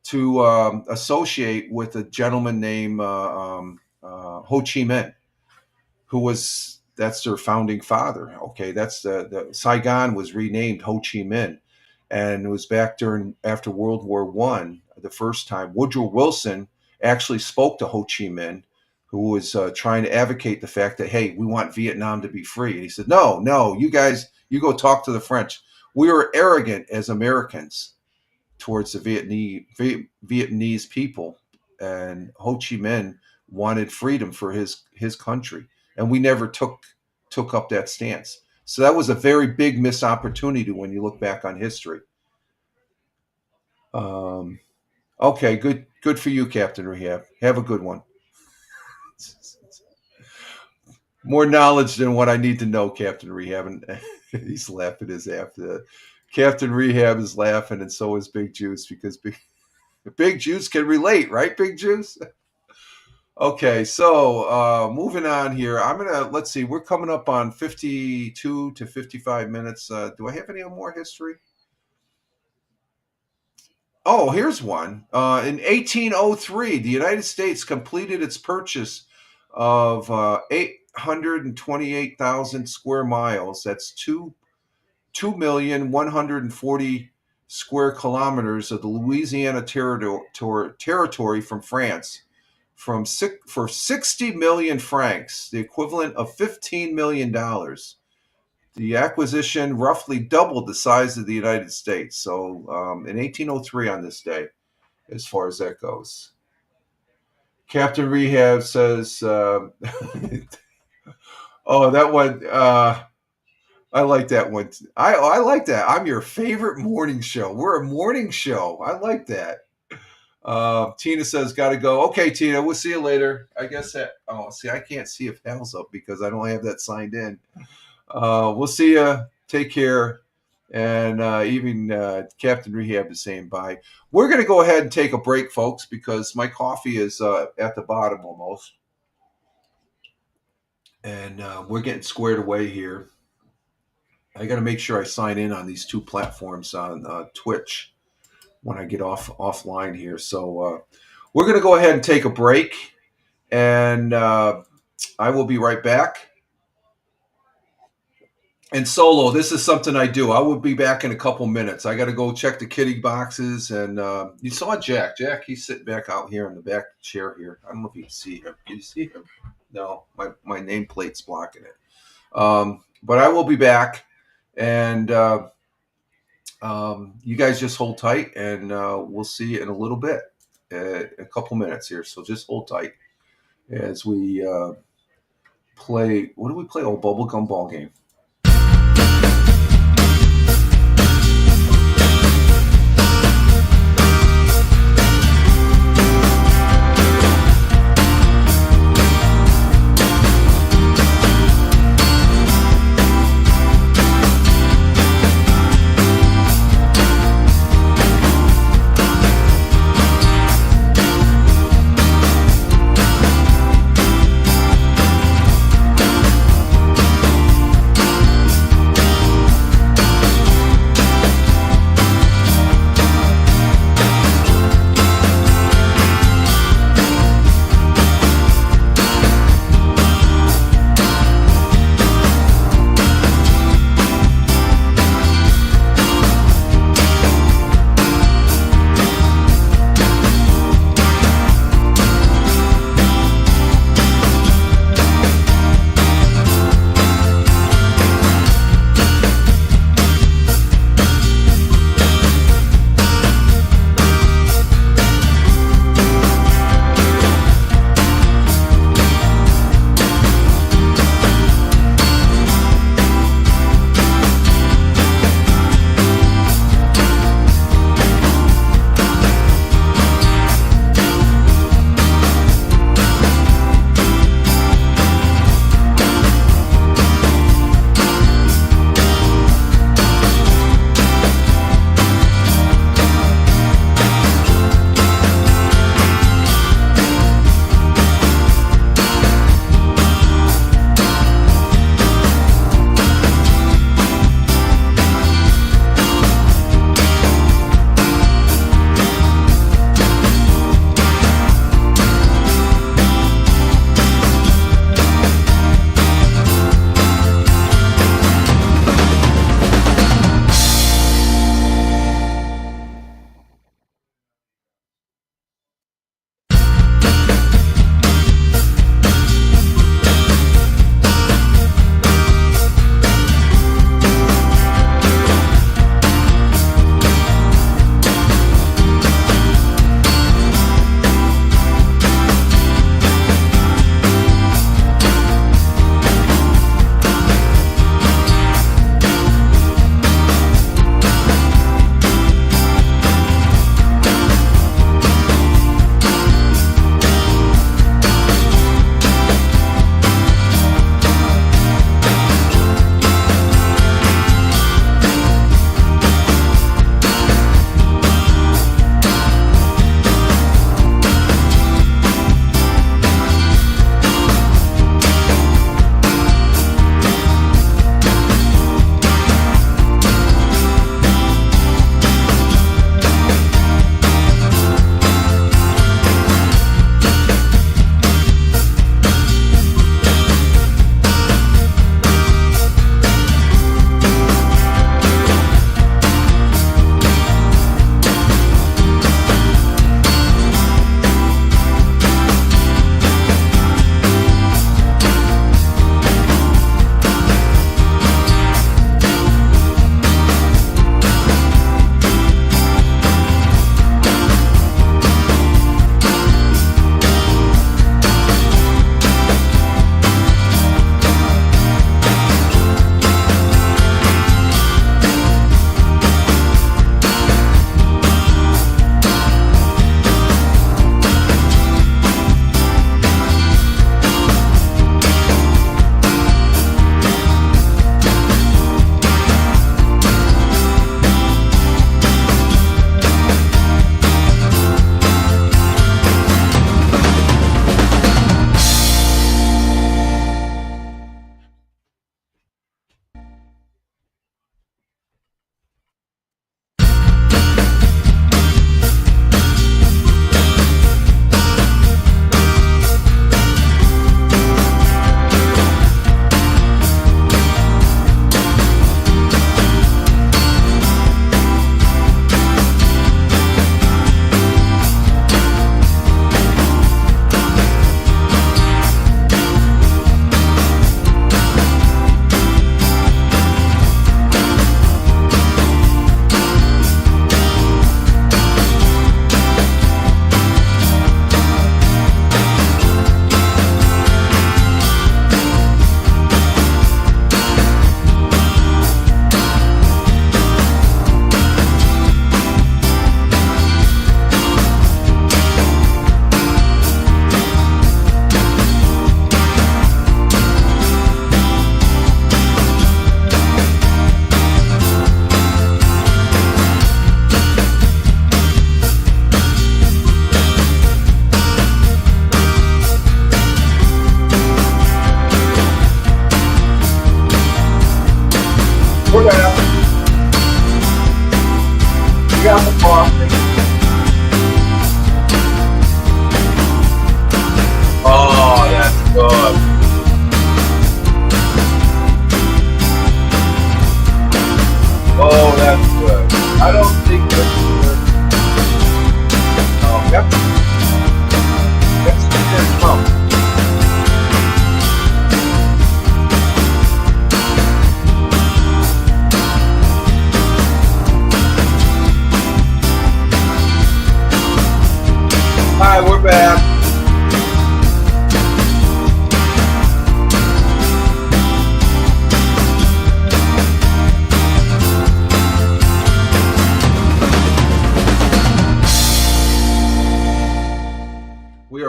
Speaker 1: to associate with a gentleman named Ho Chi Minh, that's their founding father. Okay, that's the Saigon was renamed Ho Chi Minh, and it was back after World War I, the first time. Woodrow Wilson actually spoke to Ho Chi Minh, who was trying to advocate the fact that, hey, we want Vietnam to be free. And he said, no, you guys, you go talk to the French. We were arrogant as Americans towards the Vietnamese people, and Ho Chi Minh wanted freedom for his country, and we never took up that stance. So that was a very big missed opportunity when you look back on history. Okay, good for you, Captain Rehab. Have a good one. More knowledge than what I need to know, Captain Rehab. And he's laughing his ass. Captain Rehab is laughing, and so is Big Juice, because Big Juice can relate, right, Big Juice? Okay, so moving on here. Let's see, we're coming up on 52 to 55 minutes. Do I have any more history? Oh, here's one. In 1803, the United States completed its purchase of 828,000 square miles. That's 2,140 square kilometers of the Louisiana territory from France for 60 million francs, the equivalent of $15 million. The acquisition roughly doubled the size of the United States. So in 1803 on this day, as far as that goes. Captain Rehab says, oh, that one, I like that one. I like that. I'm your favorite morning show. We're a morning show. I like that. Tina says, got to go. Okay, Tina, we'll see you later. I guess that, I can't see if Hal's up because I don't have that signed in. We'll see you. Take care. And even Captain Rehab is saying bye. We're going to go ahead and take a break, folks, because my coffee is at the bottom almost. And we're getting squared away here. I got to make sure I sign in on these two platforms on Twitch when I get offline here. So we're going to go ahead and take a break. And I will be right back. And Solo, this is something I do. I will be back in a couple minutes. I got to go check the kitty boxes. And you saw Jack. Jack, he's sitting back out here in the back chair here. I don't know if you can see him. Can you see him? No, my nameplate's blocking it. But I will be back. And you guys just hold tight. And we'll see you in a little bit. A couple minutes here. So just hold tight as we play. What do we play? Oh, Bubblegum Ball Game.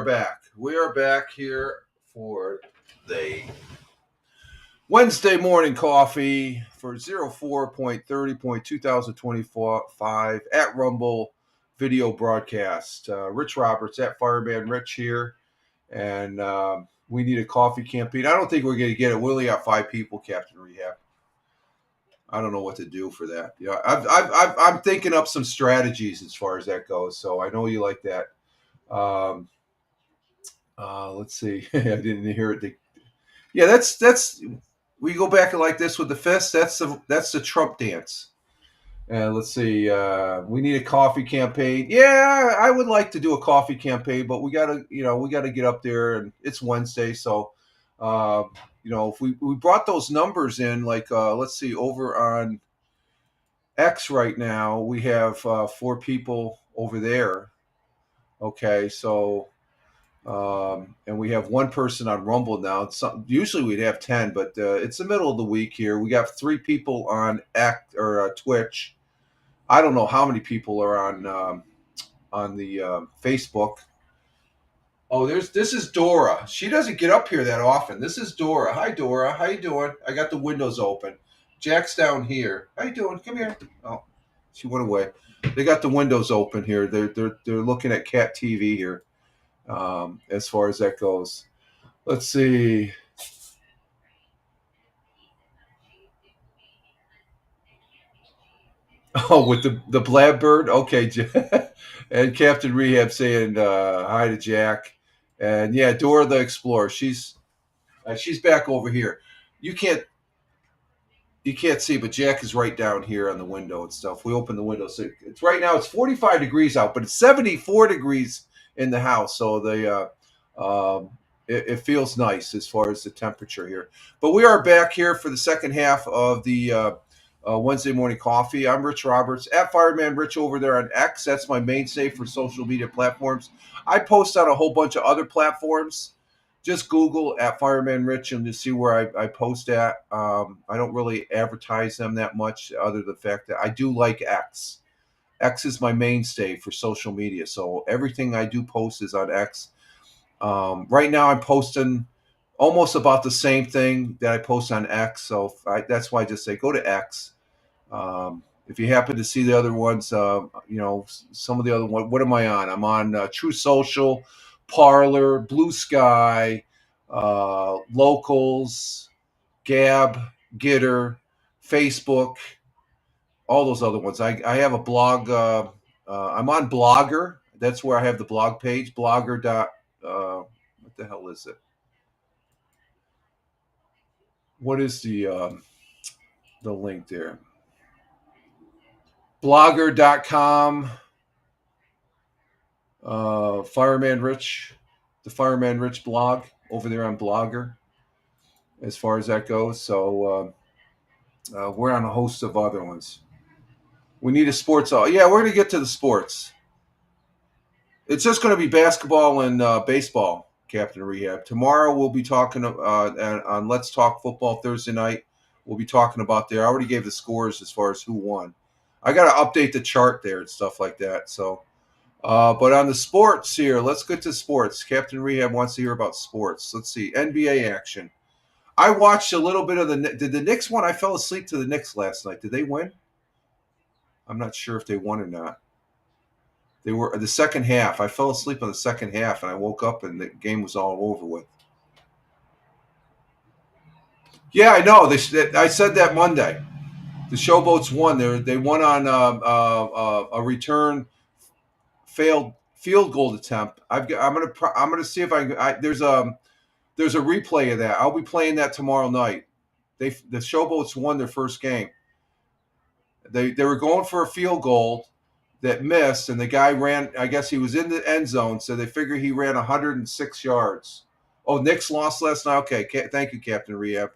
Speaker 1: are back. We are back here for the Wednesday morning coffee for 04.30.2025 at Rumble video broadcast. Rich Roberts at Fireman Rich here, and we need a coffee campaign. I don't think we're going to get it. We only got 5 people, Captain Rehab. I don't know what to do for that. Yeah, I'm thinking up some strategies as far as that goes. So I know you like that. Let's see. I didn't hear it. Yeah, that's. We go back like this with the fist. That's the Trump dance. Let's see. We need a coffee campaign. Yeah, I would like to do a coffee campaign, but we gotta get up there, and it's Wednesday, so if we brought those numbers in, like let's see, over on X right now, we have 4 people over there. Okay, so and we have 1 person on Rumble now. Usually we'd have 10, but it's the middle of the week here. We got 3 people on X or Twitch. I don't know how many people are on the Facebook. Oh, this is Dora. She doesn't get up here that often. This is Dora. Hi, Dora. How you doing? I got the windows open. Jack's down here. How you doing? Come here. Oh, she went away. They got the windows open here. They're looking at Cat TV here. As far as that goes, let's see. Oh, with the Blabbird. Okay, and Captain Rehab saying hi to Jack. And yeah, Dora the Explorer. She's back over here. You can't see, but Jack is right down here on the window and stuff. We open the window, so it's right now. It's 45 degrees out, but it's 74 degrees in the house. So it feels nice as far as the temperature here. But we are back here for the second half of the Wednesday morning coffee. I'm Rich Roberts at Fireman Rich over there on X. That's my mainstay for social media platforms. I post on a whole bunch of other platforms. Just Google at Fireman Rich and just see where I post at. I don't really advertise them that much, other than the fact that I do like X. X is my mainstay for social media, so everything I do post is on X. Right now, I'm posting almost about the same thing that I post on X, so that's why I just say go to X. If you happen to see the other ones, some of the other ones, what am I on? I'm on True Social, Parler, Blue Sky, Locals, Gab, Gitter, Facebook, all those other ones. I have a blog. I'm on Blogger. That's where I have the blog page. Blogger. What the hell is it? What is the link there? Blogger.com. Fireman Rich, the Fireman Rich blog over there on Blogger, as far as that goes. So we're on a host of other ones. We need a sports. Yeah, we're going to get to the sports. It's just going to be basketball and baseball, Captain Rehab. Tomorrow we'll be talking on Let's Talk Football Thursday night. We'll be talking about there. I already gave the scores as far as who won. I got to update the chart there and stuff like that. So. But on the sports here, let's get to sports. Captain Rehab wants to hear about sports. Let's see. NBA action. I watched a little bit of did the Knicks win? I fell asleep to the Knicks last night. Did they win? I'm not sure if they won or not. They were the second half. I fell asleep on the second half, and I woke up, and the game was all over with. Yeah, I know. I said that Monday. The Showboats won. They won on a return failed field goal attempt. I'm gonna see if there's a replay of that. I'll be playing that tomorrow night. The Showboats won their first game. They were going for a field goal that missed, and the guy ran. I guess he was in the end zone, so they figure he ran 106 yards. Oh, Knicks lost last night. Okay, thank you, Captain Rehab.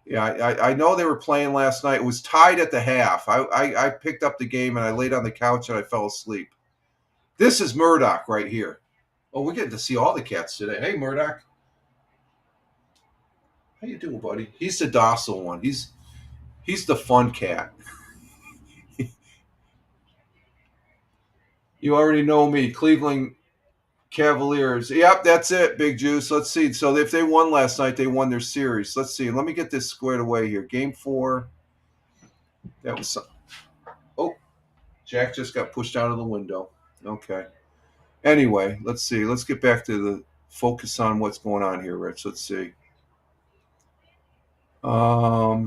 Speaker 1: Yeah, I know they were playing last night. It was tied at the half. I picked up the game and I laid on the couch and I fell asleep. This is Murdoch right here. Oh, we're getting to see all the cats today. Hey, Murdoch. How you doing, buddy? He's the docile one. He's the fun cat. You already know me. Cleveland Cavaliers. Yep, that's it, Big Juice. Let's see. So if they won last night, they won their series. Let's see. Let me get this squared away here. Game 4. That was some. Oh, Jack just got pushed out of the window. Okay. Anyway, let's see. Let's get back to the focus on what's going on here, Rich. Let's see. I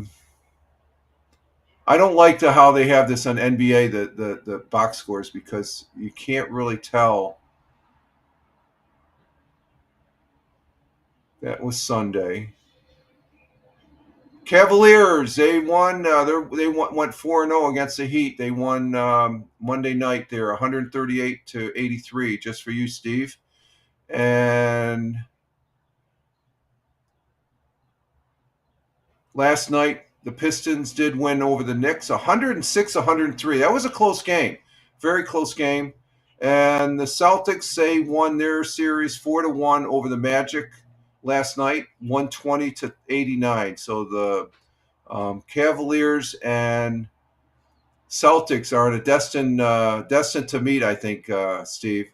Speaker 1: don't like how they have this on NBA, the box scores, because you can't really tell. That was Sunday. Cavaliers, they won. They went 4-0 against the Heat. They won Monday night. They're 138-83. Just for you, Steve. And last night, the Pistons did win over the Knicks, 106-103. That was a close game, very close game. And the Celtics, they won their series 4-1 over the Magic last night, 120-89. So the Cavaliers and Celtics are destined to meet, I think, Steve,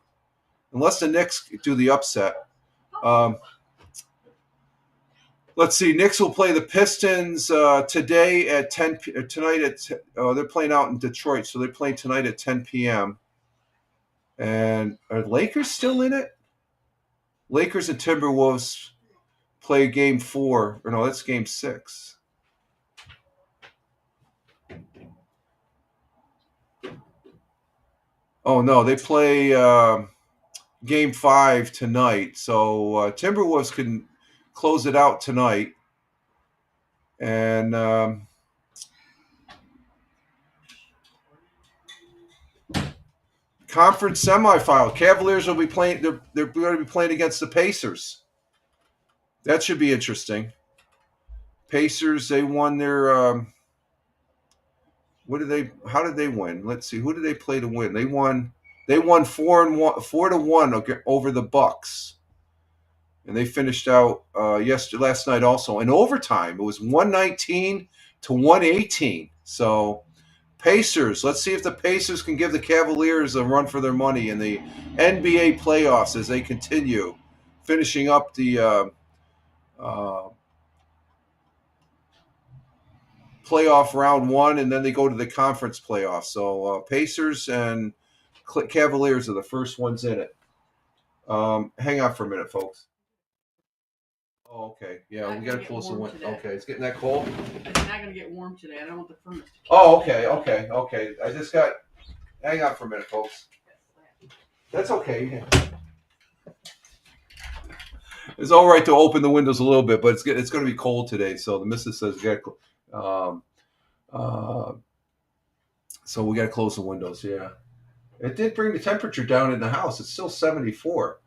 Speaker 1: unless the Knicks do the upset. Let's see. Knicks will play the Pistons today at 10 tonight at. They're playing out in Detroit, so they're playing tonight at 10 p.m. And are Lakers still in it? Lakers and Timberwolves play Game 4. Or no, that's Game 6. Oh no, they play Game 5 tonight. So Timberwolves can close it out tonight. And conference semifinal. Cavaliers will be playing. They're going to be playing against the Pacers. That should be interesting. Pacers. They won their. How did they win? Let's see. Who did they play to win? They won 4-1 over the Bucks. And they finished out last night also in overtime. It was 119-118. So Pacers. Let's see if the Pacers can give the Cavaliers a run for their money in the NBA playoffs as they continue, finishing up the playoff round 1, and then they go to the conference playoffs. So Pacers and Cavaliers are the first ones in it. Hang on for a minute, folks. Oh, okay. Yeah, we got to close the window. Okay, it's getting that cold?
Speaker 4: It's not going to get warm today. I don't want the furnace to kill.
Speaker 1: Oh, okay. I just got. Hang on for a minute, folks. That's okay. It's all right to open the windows a little bit, but it's going to be cold today. So the missus says, so we got to close the windows. Yeah, it did bring the temperature down in the house. It's still 74.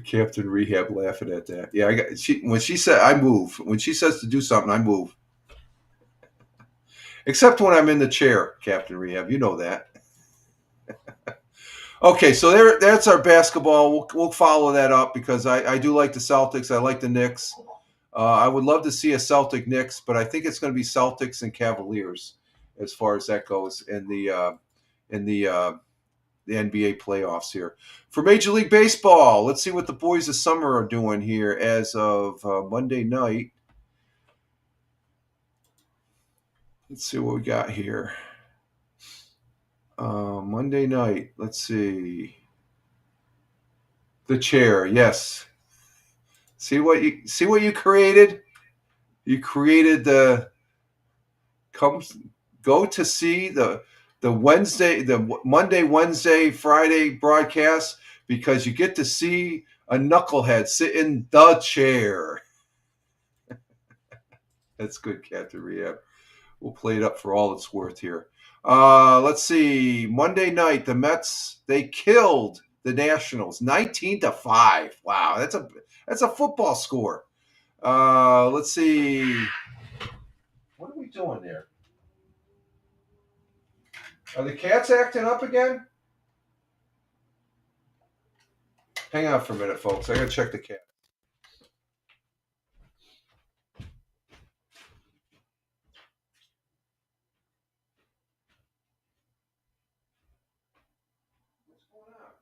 Speaker 1: Captain Rehab laughing at that. Yeah, when she said I move. When she says to do something, I move. Except when I'm in the chair, Captain Rehab. You know that. Okay, so that's our basketball. We'll follow that up because I do like the Celtics. I like the Knicks. I would love to see a Celtic Knicks, but I think it's going to be Celtics and Cavaliers as far as that goes in the NBA playoffs here. For Major League Baseball, let's see what the boys of summer are doing here as of Monday night. Let's see what we got here. Monday night, let's see. The chair, yes. See what you created? You created the go to see the Monday, Wednesday, Friday broadcast because you get to see a knucklehead sit in the chair. That's good, Captain Rehab. We'll play it up for all it's worth here. Let's see. Monday night, the Mets, they killed the Nationals 19-5. Wow, that's a football score. Let's see. What are we doing there? Are the cats acting up again? Hang on for a minute, folks. I gotta check the cat. What's going on?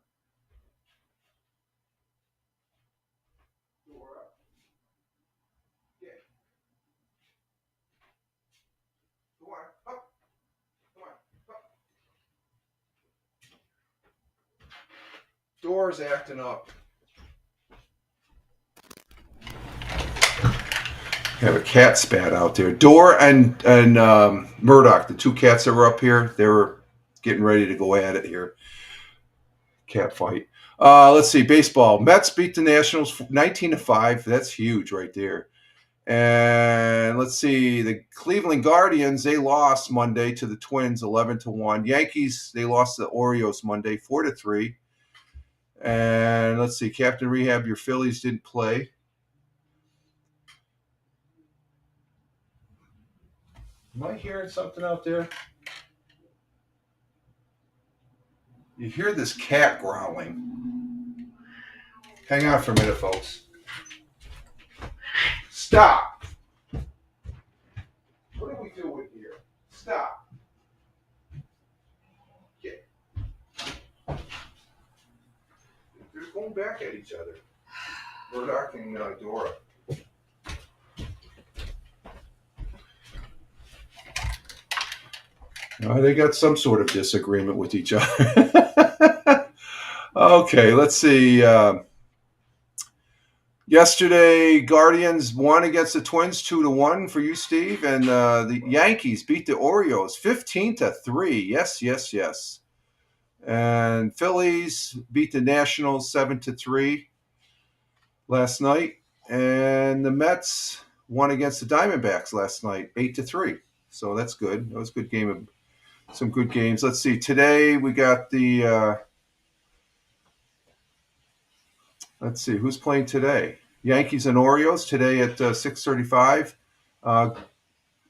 Speaker 1: Door's acting up. Have a cat spat out there. Door and Murdoch, the two cats that were up here, they were getting ready to go at it here. Cat fight. Let's see. Baseball. Mets beat the Nationals 19-5. That's huge right there. And let's see. The Cleveland Guardians, they lost Monday to the Twins 11-1. Yankees, they lost to the Orioles Monday 4-3. And let's see. Captain Rehab, your Phillies didn't play. Am I hearing something out there? You hear this cat growling. Hang on for a minute, folks. Stop. What are we doing here? Stop. Okay. They're going back at each other. Murdoch and Dora. They got some sort of disagreement with each other. Okay, let's see. Yesterday, Guardians won against the Twins 2-1 for you, Steve, and the Yankees beat the Orioles 15-3. Yes. And Phillies beat the Nationals 7-3 last night, and the Mets won against the Diamondbacks last night 8-3. So that's good. That was a good game. Some good games. Let's see. Today we got the. Let's see who's playing today. Yankees and Orioles today at 6:35.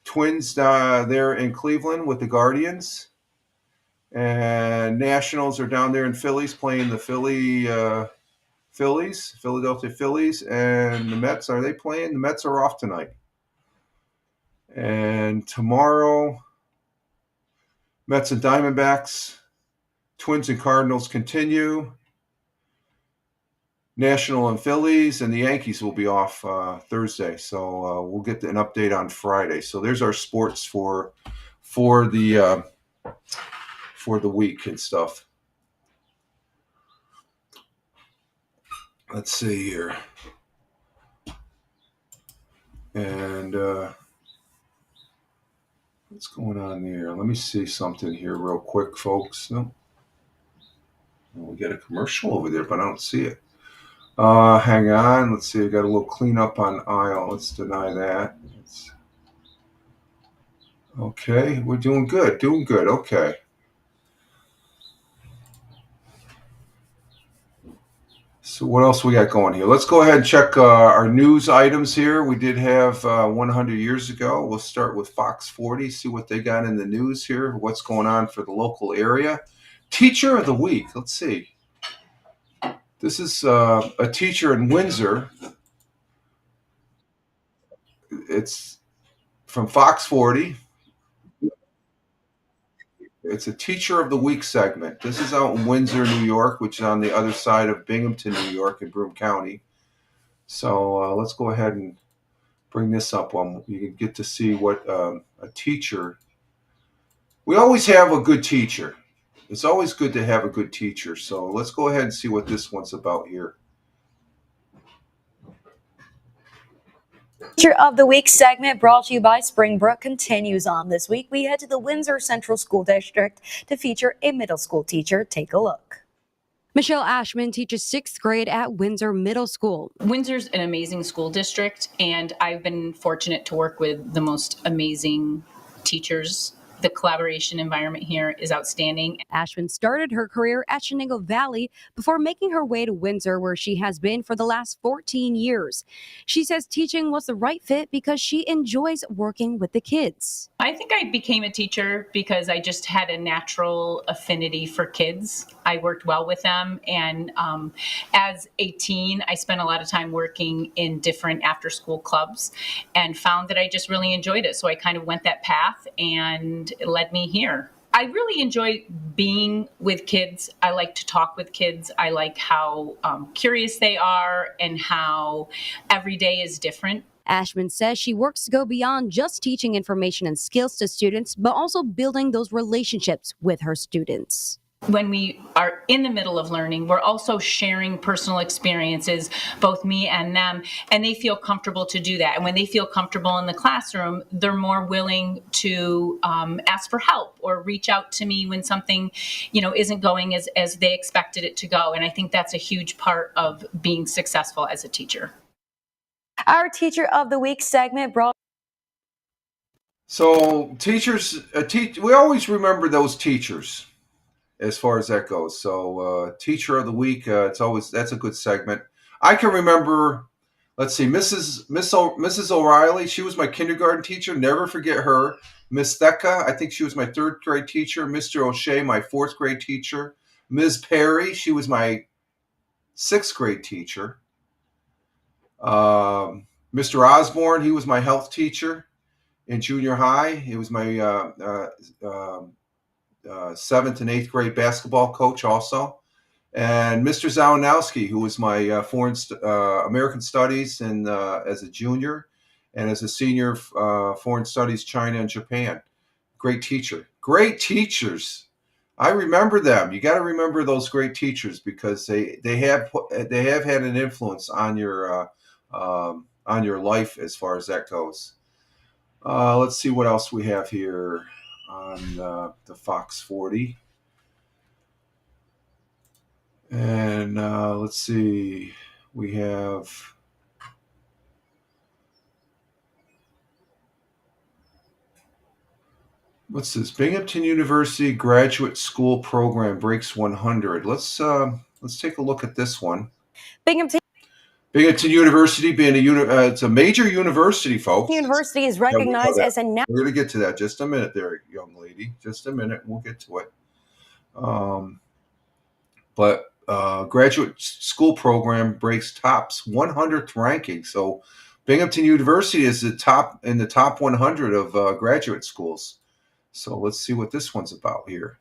Speaker 1: Twins there in Cleveland with the Guardians, and Nationals are down there in Phillies playing the Philadelphia Phillies, and the Mets. Are they playing? The Mets are off tonight, and tomorrow. Mets and Diamondbacks, Twins and Cardinals continue. National and Phillies, and the Yankees will be off Thursday. So we'll get an update on Friday. So there's our sports for the week and stuff. Let's see here, and. What's going on there? Let me see something here real quick, folks. No. We got a commercial over there, but I don't see it. Hang on. Let's see. I got a little cleanup on aisle. Let's deny that. Okay. We're doing good. Okay. So what else we got going here? Let's go ahead and check our news items here. We did have 100 years ago. We'll start with Fox 40, see what they got in the news here, what's going on for the local area. Teacher of the Week. Let's see. This is a teacher in Windsor. It's from Fox 40. It's a Teacher of the Week segment. This is out in Windsor, New York, which is on the other side of Binghamton, New York, in Broome County. So let's go ahead and bring this up. You can get to see what a teacher. We always have a good teacher. It's always good to have a good teacher. So let's go ahead and see what this one's about here.
Speaker 2: Teacher of the Week segment brought to you by Springbrook continues on this week. We head to the Windsor Central School District to feature a middle school teacher. Take a look. Michelle Ashman teaches 6th grade at Windsor Middle School.
Speaker 5: Windsor's an amazing school district, and I've been fortunate to work with the most amazing teachers. The collaboration environment here is outstanding.
Speaker 2: Ashman started her career at Shenango Valley before making her way to Windsor, where she has been for the last 14 years. She says teaching was the right fit because she enjoys working with the kids.
Speaker 5: I think I became a teacher because I just had a natural affinity for kids. I worked well with them, and as a teen, I spent a lot of time working in different after-school clubs and found that I just really enjoyed it. So I kind of went that path, and it led me here. I really enjoy being with kids. I like to talk with kids. I like how curious they are and how every day is different.
Speaker 2: Ashman says she works to go beyond just teaching information and skills to students, but also building those relationships with her students.
Speaker 5: when we are in the middle of learning, we're also sharing personal experiences, both me and them, and they feel comfortable to do that. And when they feel comfortable in the classroom, they're more willing to ask for help or reach out to me when something, isn't going as they expected it to go. And I think that's a huge part of being successful as a teacher.
Speaker 2: Our Teacher of the Week segment brought.
Speaker 1: So teachers, we always remember those teachers as far as that goes. So Teacher of the Week, that's a good segment. I can remember, let's see, Mrs. O'Reilly. She was my kindergarten teacher. Never forget her. Miss Thecka, I think she was my 3rd grade teacher. Mr. O'Shea, my 4th grade teacher. Ms. Perry, she was my 6th grade teacher. Mr. Osborne, he was my health teacher in junior high. He was my 7th and 8th grade basketball coach also. And Mr. Zawanowski, who was my American Studies and as a junior, and as a senior, Foreign Studies, China and Japan. Great teacher. Great teachers. I remember them. You got to remember those great teachers because they have had an influence on your life as far as that goes. Let's see what else we have here on the Fox 40. And let's see, we have what's this? Binghamton University Graduate School Program breaks 100. Let's take a look at this one. Binghamton University being it's a major university, folks.
Speaker 2: The university is recognized as a.
Speaker 1: We're going to get to that. Just a minute, there, young lady. Just a minute, we'll get to it. But graduate school program breaks TOPS 100th ranking. So Binghamton University is in the top 100 of graduate schools. So let's see what this one's about here.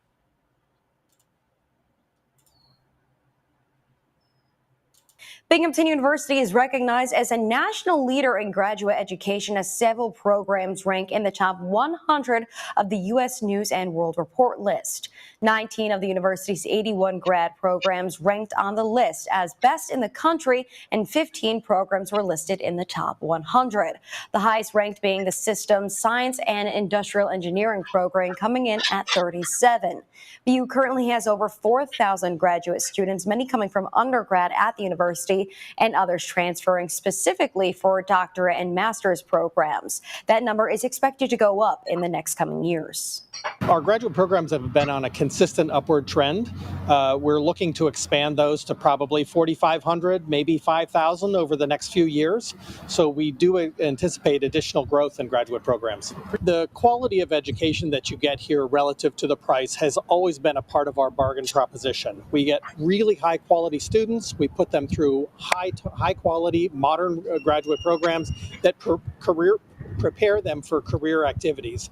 Speaker 2: Binghamton University is recognized as a national leader in graduate education as several programs rank in the top 100 of the U.S. News and World Report list. 19 of the university's 81 grad programs ranked on the list as best in the country, and 15 programs were listed in the top 100. The highest ranked being the Systems, Science, and Industrial Engineering program, coming in at 37. BU currently has over 4,000 graduate students, many coming from undergrad at the university and others transferring specifically for doctorate and master's programs. That number is expected to go up in the next coming years.
Speaker 6: Our graduate programs have been on a consistent upward trend. We're looking to expand those to probably 4,500, maybe 5,000 over the next few years. So we do anticipate additional growth in graduate programs. The quality of education that you get here relative to the price has always been a part of our bargain proposition. We get really high quality students. We put them through high quality modern graduate programs that prepare them for career activities.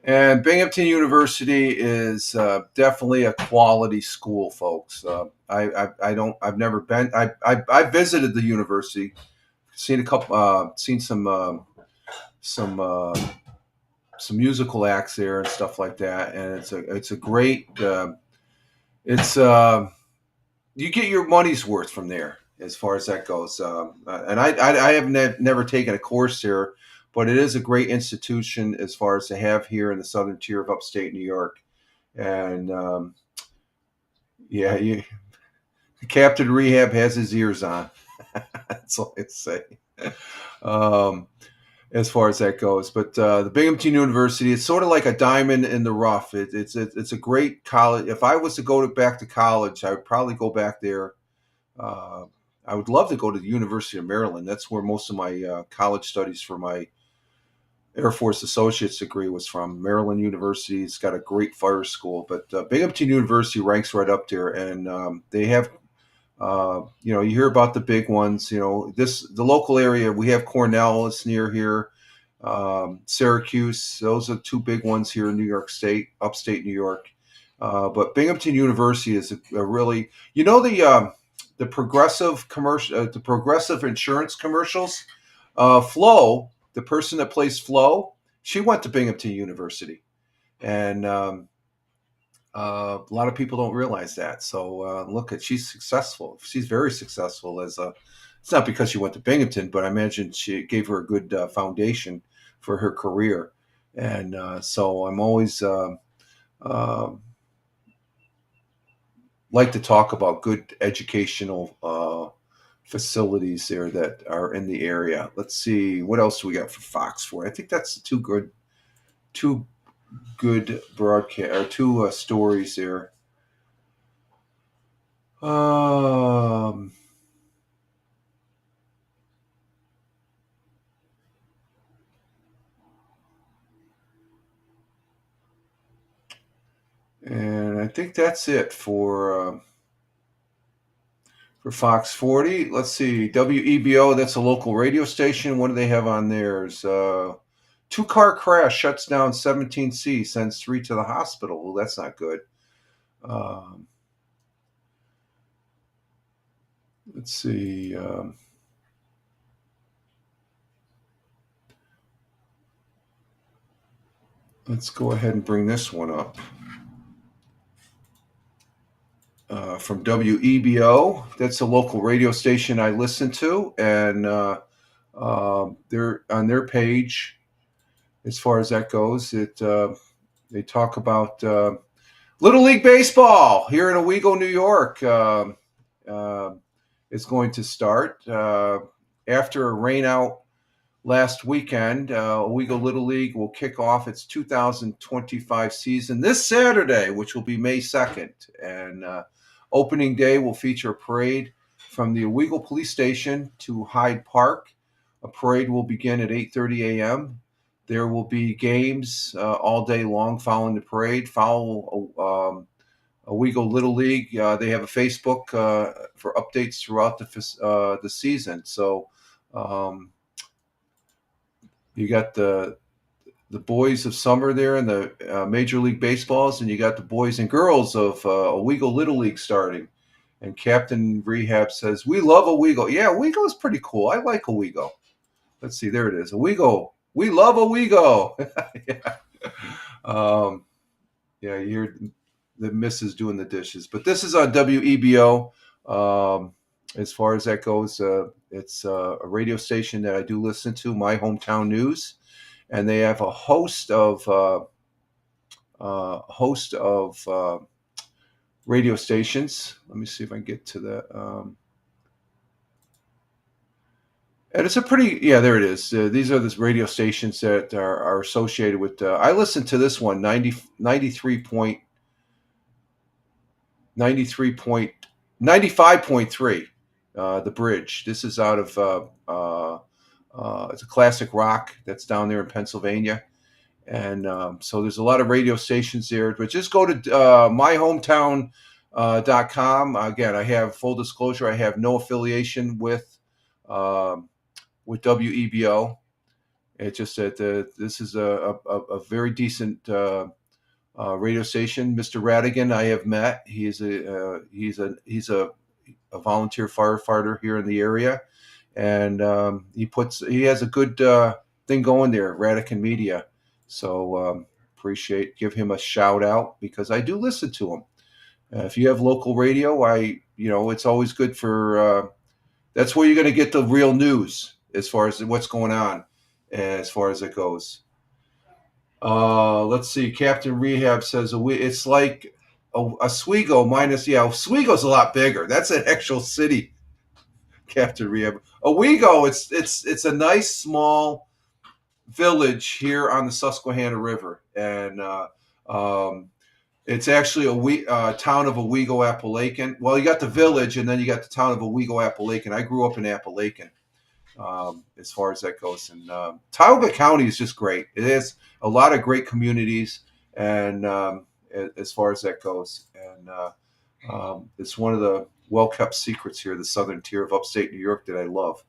Speaker 1: And Binghamton University is definitely a quality school, folks. I've never been. I visited the university, seen some musical acts there and stuff like that, and it's a great. You get your money's worth from there as far as that goes. And I have never taken a course there. But it is a great institution as far as to have here in the southern tier of upstate New York. And Captain Rehab has his ears on. That's all I'd say as far as that goes. But the Binghamton University, it's sort of like a diamond in the rough. It's a great college. If I was to go back to college, I would probably go back there. I would love to go to the University of Maryland. That's where most of my college studies for my Air Force Associate's degree was from. Maryland University. It's got a great fire school, but Binghamton University ranks right up there, and they have, you hear about the big ones. The local area, we have Cornell. It's near here. Syracuse. Those are two big ones here in New York State, upstate New York. But Binghamton University is a really, the progressive commercial, the progressive insurance commercials. Flo, the person that plays Flo, she went to Binghamton University, and A lot of people don't realize that. So she's successful. She's very successful as a. It's not because she went to Binghamton, but I imagine she gave her a good foundation for her career, and so I'm always like to talk about good educational facilities there that are in the area. Let's see what else do we got for Fox 4. I think that's two good broadcast or two stories there. And I think that's it for Fox 40. Let's see, WEBO. That's a local radio station. What do they have on theirs? Two-car crash shuts down 17C, sends 3 to the hospital. Well, that's not good. Let's see. Let's go ahead and bring this one up. From WEBO, that's a local radio station I listen to, and they're on their page. As far as that goes, they talk about Little League Baseball here in Owego, New York. Is going to start after a rainout last weekend. Owego Little League will kick off its 2025 season this Saturday, which will be May 2nd. And opening day will feature a parade from the Owego Police Station to Hyde Park. A parade will begin at 8:30 a.m. There will be games all day long following the parade. Follow Owego Little League. They have a Facebook for updates throughout the season. So you got the boys of summer there in the Major League Baseballs, and you got the boys and girls of Owego Little League starting. And Captain Rehab says, "We love Owego." Yeah, Owego is pretty cool. I like Owego. Let's see, there it is. Owego. We love Owego. Yeah. Yeah, you hear the missus doing the dishes. But this is on WEBO. As far as that goes, it's a radio station that I do listen to, My Hometown News. And they have a host of radio stations. Let me see if I can get to that. And it's a pretty, yeah, there it is. These are the radio stations that are associated with. I listen to this one, 95.3, The Bridge. This is out of, it's a classic rock that's down there in Pennsylvania. And so there's a lot of radio stations there. But just go to myhometown.com. Again, I have full disclosure. I have no affiliation with WEBO. It's just that this is a very decent radio station. Mr. Radigan, I have met. He's a volunteer firefighter here in the area, and he has a good thing going there, Radican Media. So give him a shout out because I do listen to him. If you have local radio, it's always good for. That's where you're going to get the real news as far as what's going on, as far as it goes. Let's see. Captain Rehab says it's like Oswego minus. Yeah, Oswego's a lot bigger. That's an actual city. Captain Rehab. Owego, it's a nice small village here on the Susquehanna River, and it's actually a town of Owego Appalachian. Well, you got the village, and then you got the town of Owego Appalachian. I grew up in Appalachian. As far as that goes, and Tioga County is just great. It has a lot of great communities, and as far as that goes, and it's one of the well-kept secrets here, the southern tier of upstate New York that I love.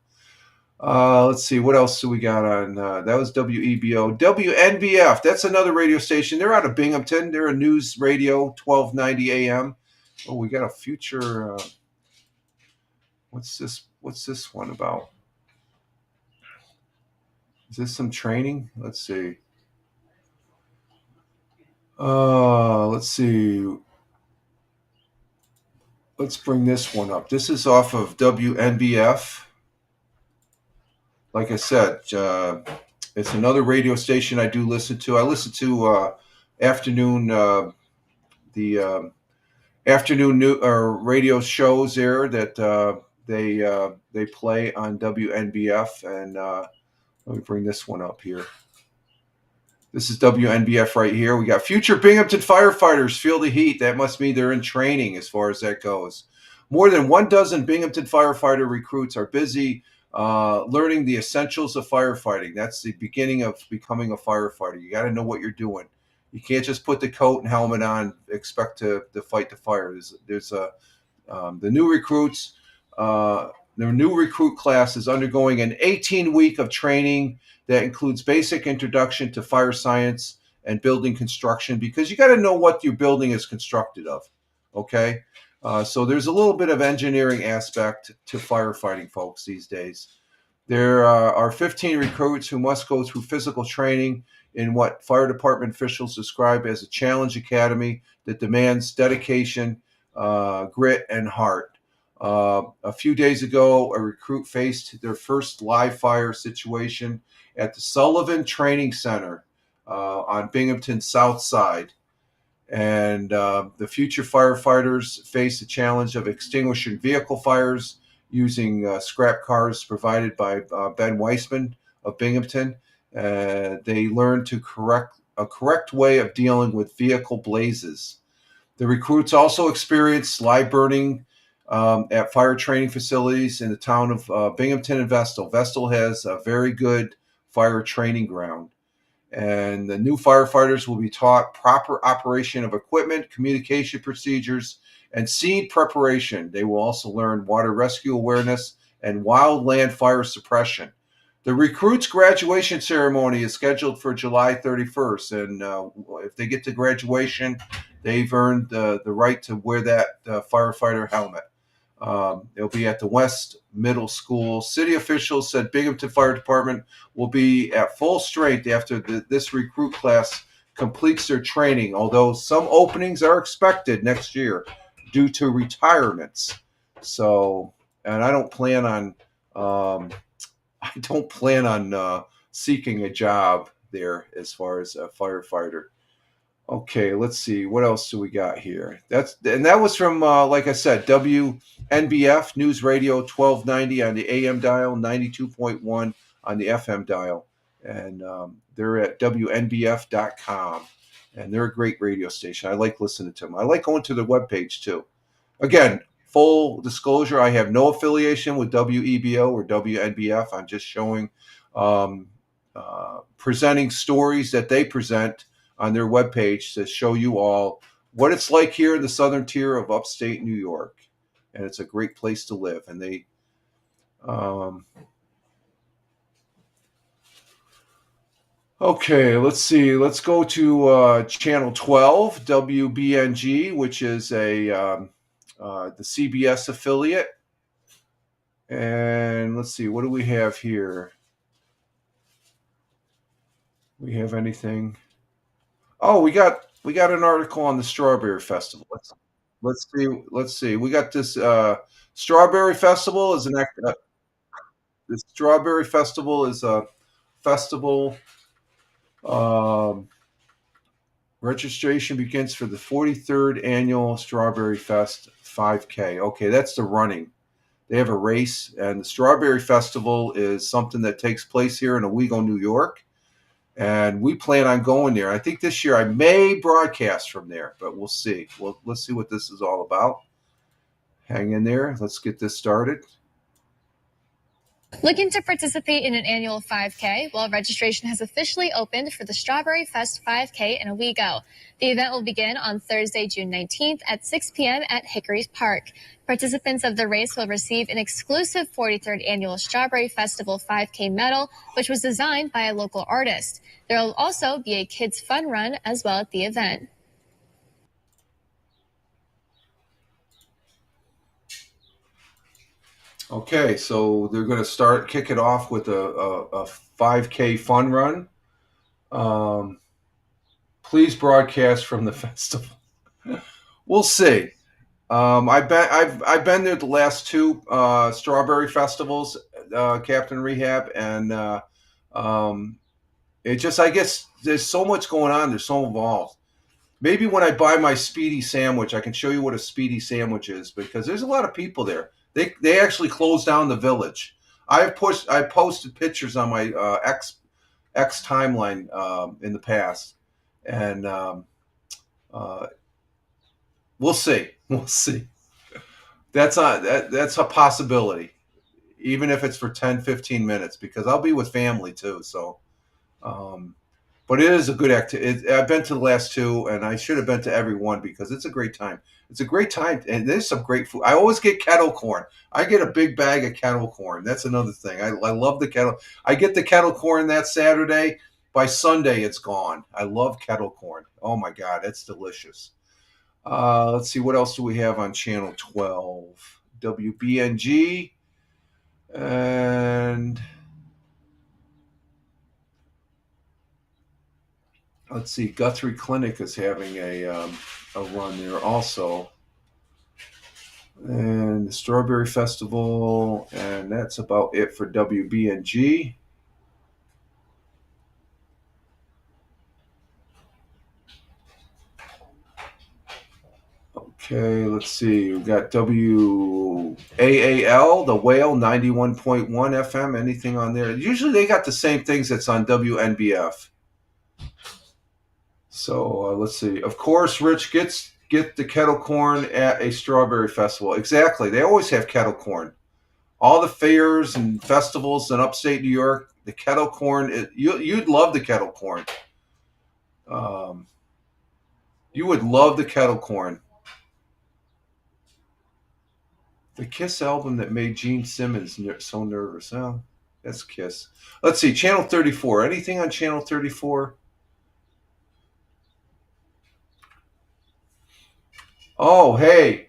Speaker 1: Let's see, what else do we got on? That was WEBO. WNBF, that's another radio station. They're out of Binghamton. They're a news radio, 1290 AM. Oh, we got a future. What's this one about? Is this some training? Let's see. Let's see. Let's bring this one up. This is off of WNBF. Like I said, it's another radio station I do listen to. I listen to afternoon the afternoon new radio shows there that they play on WNBF. And let me bring this one up here. This is WNBF right here. We got future Binghamton firefighters feel the heat. That must mean they're in training as far as that goes. More than 12 Binghamton firefighter recruits are busy learning the essentials of firefighting. That's the beginning of becoming a firefighter. You got to know what you're doing. You can't just put the coat and helmet on, expect to fight the fire. There's the new recruits. Their new recruit class is undergoing an 18-week of training that includes basic introduction to fire science and building construction, because you got to know what your building is constructed of. Okay, so there's a little bit of engineering aspect to firefighting, folks, these days. There are 15 recruits who must go through physical training in what fire department officials describe as a challenge academy that demands dedication, grit, and heart. A few days ago, a recruit faced their first live fire situation at the Sullivan Training Center on Binghamton's South Side. And the future firefighters face the challenge of extinguishing vehicle fires using scrap cars provided by Ben Weissman of Binghamton. They learn to a correct way of dealing with vehicle blazes. The recruits also experience live burning at fire training facilities in the town of Binghamton and Vestal. Vestal has a very good fire training ground. And the new firefighters will be taught proper operation of equipment, communication procedures, and seed preparation. They will also learn water rescue awareness and wildland fire suppression. The recruits' graduation ceremony is scheduled for July 31st. And if they get to graduation, they've earned the right to wear that firefighter helmet. It'll be at the West Middle School. City officials said Binghamton Fire Department will be at full strength after this recruit class completes their training, although some openings are expected next year due to retirements. So, and I don't plan on seeking a job there as far as a firefighter. Okay, let's see. What else do we got here? That was from, like I said, WNBF News Radio 1290 on the AM dial, 92.1 on the FM dial. And they're at WNBF.com. And they're a great radio station. I like listening to them. I like going to their webpage, too. Again, full disclosure, I have no affiliation with WEBO or WNBF. I'm just showing, presenting stories that they present on their webpage to show you all what it's like here in the southern tier of upstate New York. And it's a great place to live. And they, okay, let's see. Let's go to channel 12, WBNG, which is the CBS affiliate. And let's see, what do we have here? We have anything? Oh, we got an article on the Strawberry Festival. Let's see. We got this Strawberry Festival is the Strawberry Festival is a festival. Registration begins for the 43rd annual Strawberry Fest 5K. Okay, that's the running. They have a race, and the Strawberry Festival is something that takes place here in Owego, New York. And we plan on going there. I think this year I may broadcast from there, but we'll see. Let's see what this is all about. Hang in there. Let's get this started.
Speaker 7: Looking to participate in an annual 5K? Well, registration has officially opened for the Strawberry Fest 5K in Owego. The event will begin on Thursday, June 19th at 6 p.m. at Hickory Park. Participants of the race will receive an exclusive 43rd annual Strawberry Festival 5K medal, which was designed by a local artist. There will also be a kids' fun run as well at the event.
Speaker 1: Okay, so they're going to kick it off with a 5K fun run. please broadcast from the festival. We'll see. I've been there the last two strawberry festivals, Captain Rehab, and it just, I guess there's so much going on. They're so involved. Maybe when I buy my Speedy sandwich, I can show you what a Speedy sandwich is, because there's a lot of people there. They actually closed down the village. I posted pictures on my X timeline in the past, and we'll see. We'll see. That's a possibility, even if it's for 10, 15 minutes, because I'll be with family too. So, but it is a good activity. I've been to the last two, and I should have been to every one, because it's a great time. It's a great time, and there's some great food. I always get kettle corn. I get a big bag of kettle corn. That's another thing. I love the kettle. I get the kettle corn that Saturday. By Sunday, it's gone. I love kettle corn. Oh my God, it's delicious. Let's see, what else do we have on Channel 12? WBNG, and let's see, Guthrie Clinic is having a run there also, and the Strawberry Festival, and that's about it for WBNG. Okay, let's see. We've got WAAL, the Whale, 91.1 FM. Anything on there? Usually they got the same things that's on WNBF. So let's see. Of course, Rich get the kettle corn at a strawberry festival. Exactly. They always have kettle corn. All the fairs and festivals in upstate New York, the kettle corn. You'd love the kettle corn. You would love the kettle corn. The Kiss album that made Gene Simmons so nervous. Oh, that's Kiss. Let's see, Channel 34. Anything on Channel 34? Oh, hey.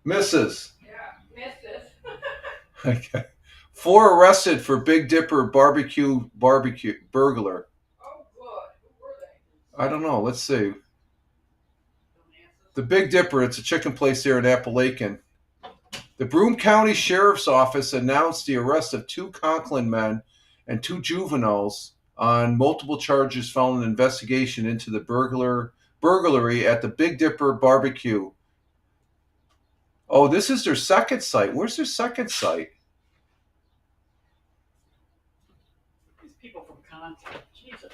Speaker 1: Mrs.
Speaker 4: Yeah, missed it.
Speaker 1: Okay. 4 arrested for Big Dipper barbecue burglar.
Speaker 4: Oh, good. Who were they?
Speaker 1: I don't know. Let's see. The Big Dipper, it's a chicken place there in Appalachian. The Broome County Sheriff's Office announced the arrest of 2 Conklin men and 2 juveniles on multiple charges following an investigation into the burglary at the Big Dipper barbecue. Oh, this is their second site. Where's their second site?
Speaker 4: These people from Conklin. Jesus.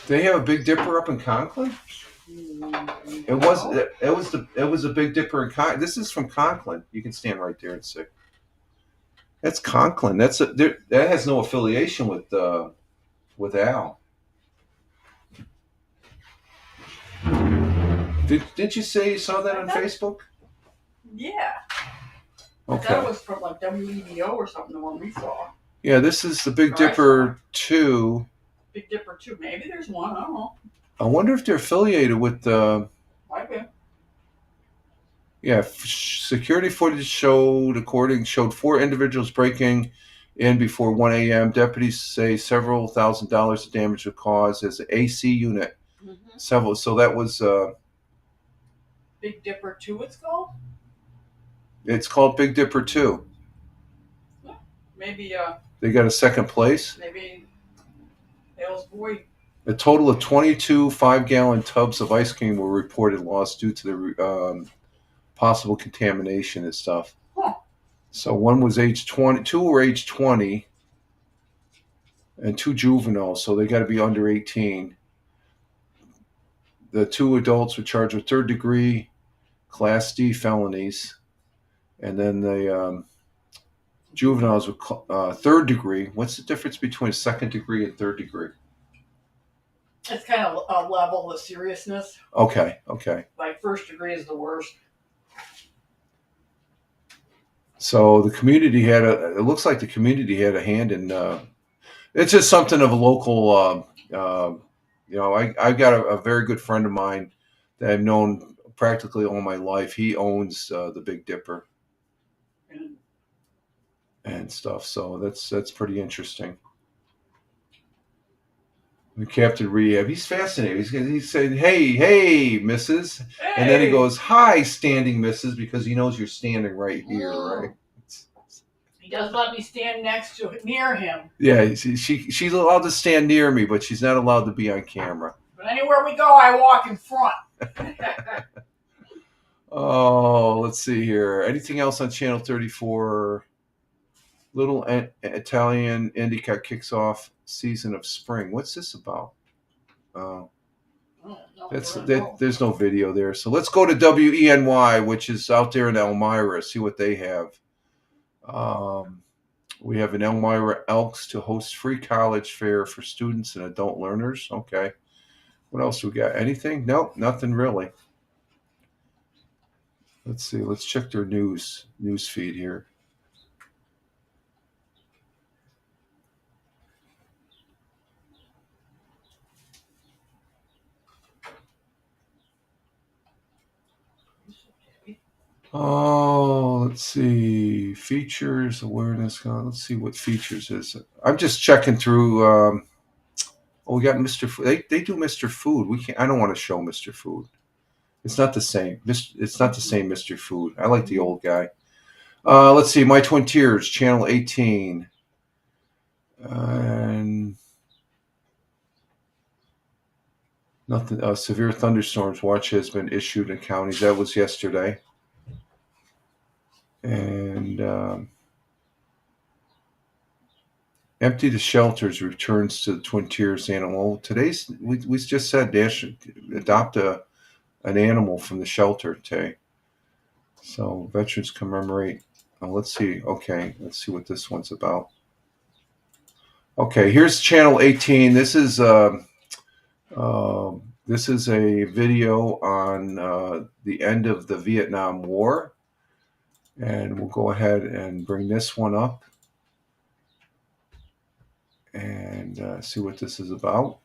Speaker 1: They have a Big Dipper up in Conklin? It was a Big Dipper in Conklin. This is from Conklin. You can stand right there and see. That's Conklin. That has no affiliation with Al. Did you say you saw that on Facebook?
Speaker 4: Yeah.
Speaker 1: Okay.
Speaker 4: That was from like WEBO or something, the one we saw.
Speaker 1: Yeah, this is the Big Dipper 2.
Speaker 4: Big Dipper 2. Maybe there's one. I don't know.
Speaker 1: I wonder if they're affiliated with the.
Speaker 4: Might be.
Speaker 1: Yeah, security footage showed 4 individuals breaking in before 1 a.m. Deputies say several $1,000s of damage was caused as an AC unit.
Speaker 4: Mm-hmm.
Speaker 1: Several. So that was.
Speaker 4: Big Dipper 2, it's called?
Speaker 1: It's called Big Dipper 2.
Speaker 4: Maybe.
Speaker 1: They got a second place.
Speaker 4: Maybe. Hale's boy.
Speaker 1: A total of 22 5-gallon tubs of ice cream were reported lost due to the possible contamination and stuff.
Speaker 4: Huh.
Speaker 1: So one was age 20, 2 were age 20, and 2 juveniles, so they got to be under 18. The 2 adults were charged with 3rd degree Class D felonies, and then the juveniles were 3rd degree. What's the difference between 2nd degree and 3rd degree?
Speaker 4: It's kind of a level of seriousness.
Speaker 1: Okay.
Speaker 4: Like 1st degree is the worst.
Speaker 1: So the community it looks like the community had a hand in, it's just something of a local, I've got a very good friend of mine that I've known practically all my life. He owns the Big Dipper and stuff. So that's pretty interesting. Captain Rehab, he's fascinating. He's saying, hey, Mrs. And then he goes, hi, standing Mrs., because he knows you're standing right here, right?
Speaker 4: He does let me stand near him.
Speaker 1: Yeah, she's allowed to stand near me, but she's not allowed to be on camera.
Speaker 4: But anywhere we go, I walk in front.
Speaker 1: Oh, let's see here. Anything else on Channel 34? Little Italian IndyCar kicks off season of spring. What's this about? There's no video there. So let's go to WENY, which is out there in Elmira. See what they have. We have an Elmira Elks to host free college fair for students and adult learners. Okay. What else we got? Anything? Nope, nothing really. Let's see. Let's check their news feed here. Oh, let's see. Features, awareness. Let's see what features is. I'm just checking through. We got Mr. Food. They do Mr. Food. We can't. I don't want to show Mr. Food. It's not the same. It's not the same Mr. Food. I like the old guy. Let's see. My Twin Tiers, Channel 18. And nothing. Severe thunderstorms watch has been issued in counties. That was yesterday. And empty the shelters returns to the Twin Tiers animal. Today's we just said adopt an animal from the shelter today. So veterans commemorate. Let's see. Okay, let's see what this one's about. Okay, here's Channel 18. This is a video on the end of the Vietnam War. And we'll go ahead and bring this one up and see what this is about.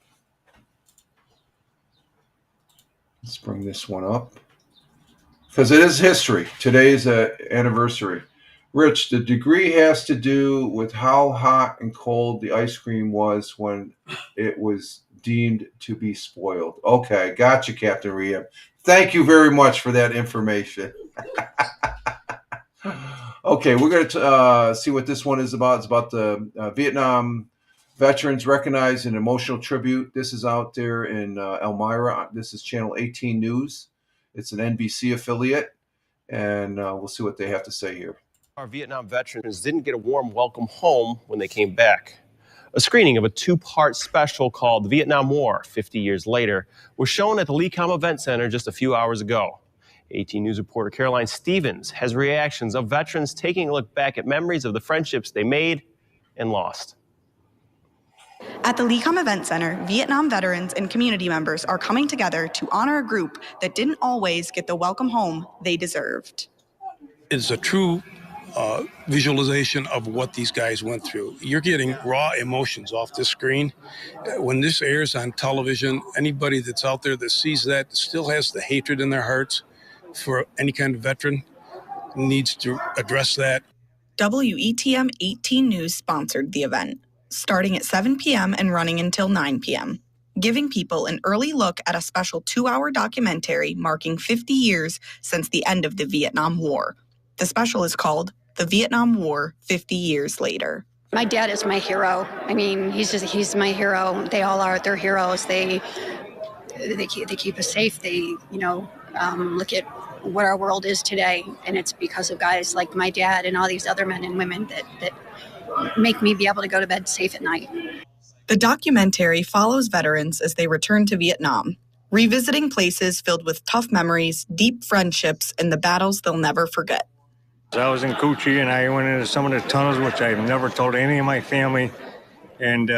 Speaker 1: Let's bring this one up because it is history. Today's anniversary. Rich, the degree has to do with how hot and cold the ice cream was when it was deemed to be spoiled. Okay, gotcha, Captain Rehab. Thank you very much for that information. Okay, we're going to see what this one is about. It's about the Vietnam veterans recognized an emotional tribute. This is out there in Elmira. This is Channel 18 News. It's an NBC affiliate, and we'll see what they have to say here.
Speaker 8: Our Vietnam veterans didn't get a warm welcome home when they came back. A screening of a two-part special called The Vietnam War, 50 Years Later, was shown at the LECOM Event Center just a few hours ago. 18 News reporter Caroline Stevens has reactions of veterans taking a look back at memories of the friendships they made and lost.
Speaker 9: At the LECOM Event Center, Vietnam veterans and community members are coming together to honor a group that didn't always get the welcome home they deserved.
Speaker 10: It's a true visualization of what these guys went through. You're getting raw emotions off the screen. When this airs on television, anybody that's out there that sees that still has the hatred in their hearts for any kind of veteran needs to address that.
Speaker 9: WETM 18 News sponsored the event, starting at 7 p.m. and running until 9 p.m., giving people an early look at a special 2-hour documentary marking 50 years since the end of the Vietnam War. The special is called The Vietnam War, 50 Years Later.
Speaker 11: My dad is my hero. I mean, he's my hero. They all are. They're heroes. They keep us safe. They, look at what our world is today, and it's because of guys like my dad and all these other men and women that make me be able to go to bed safe at night.
Speaker 9: The documentary follows veterans as they return to Vietnam, revisiting places filled with tough memories, deep friendships, and the battles they'll never forget.
Speaker 12: I was in Cu Chi and I went into some of the tunnels, which I've never told any of my family, and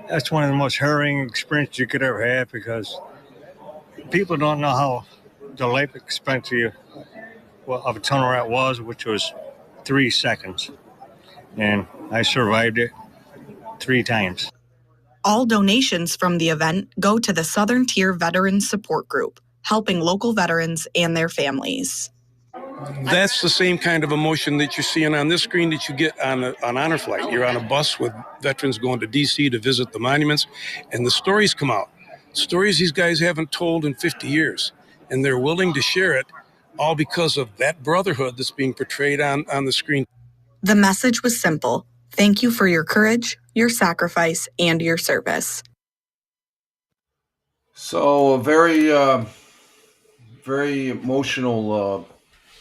Speaker 12: that's one of the most harrowing experiences you could ever have, because people don't know how the life expectancy of a tunnel rat was, which was 3 seconds. And I survived it 3 times.
Speaker 9: All donations from the event go to the Southern Tier Veterans Support Group, helping local veterans and their families.
Speaker 10: That's the same kind of emotion that you're seeing on this screen that you get on Honor Flight. You're on a bus with veterans going to D.C. to visit the monuments, and the stories come out. Stories these guys haven't told in 50 years, and they're willing to share it, all because of that brotherhood that's being portrayed on the screen.
Speaker 9: The message was simple. Thank you for your courage, your sacrifice, and your service.
Speaker 1: So a very emotional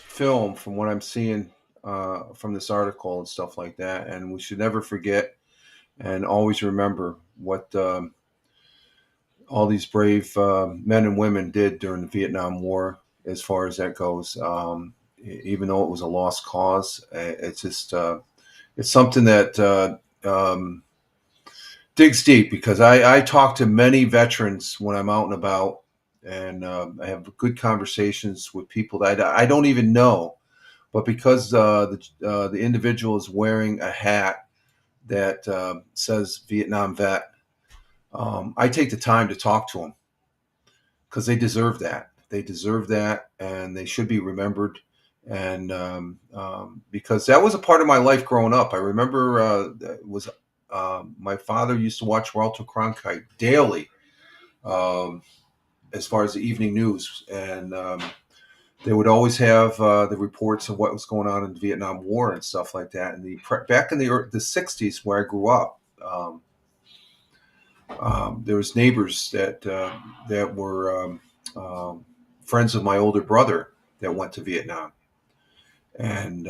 Speaker 1: film from what I'm seeing from this article and stuff like that. And we should never forget and always remember what all these brave men and women did during the Vietnam War, as far as that goes. Even though it was a lost cause, it's just it's something that digs deep, because I talk to many veterans when I'm out and about, and I have good conversations with people that I don't even know, but because the individual is wearing a hat that says Vietnam vet, I take the time to talk to them, because they deserve that. They deserve that, and they should be remembered. And because that was a part of my life growing up. I remember it was my father used to watch Walter Cronkite daily, as far as the evening news, and they would always have the reports of what was going on in the Vietnam War and stuff like that. And back in the 60s, where I grew up, there was neighbors that were friends of my older brother that went to Vietnam, and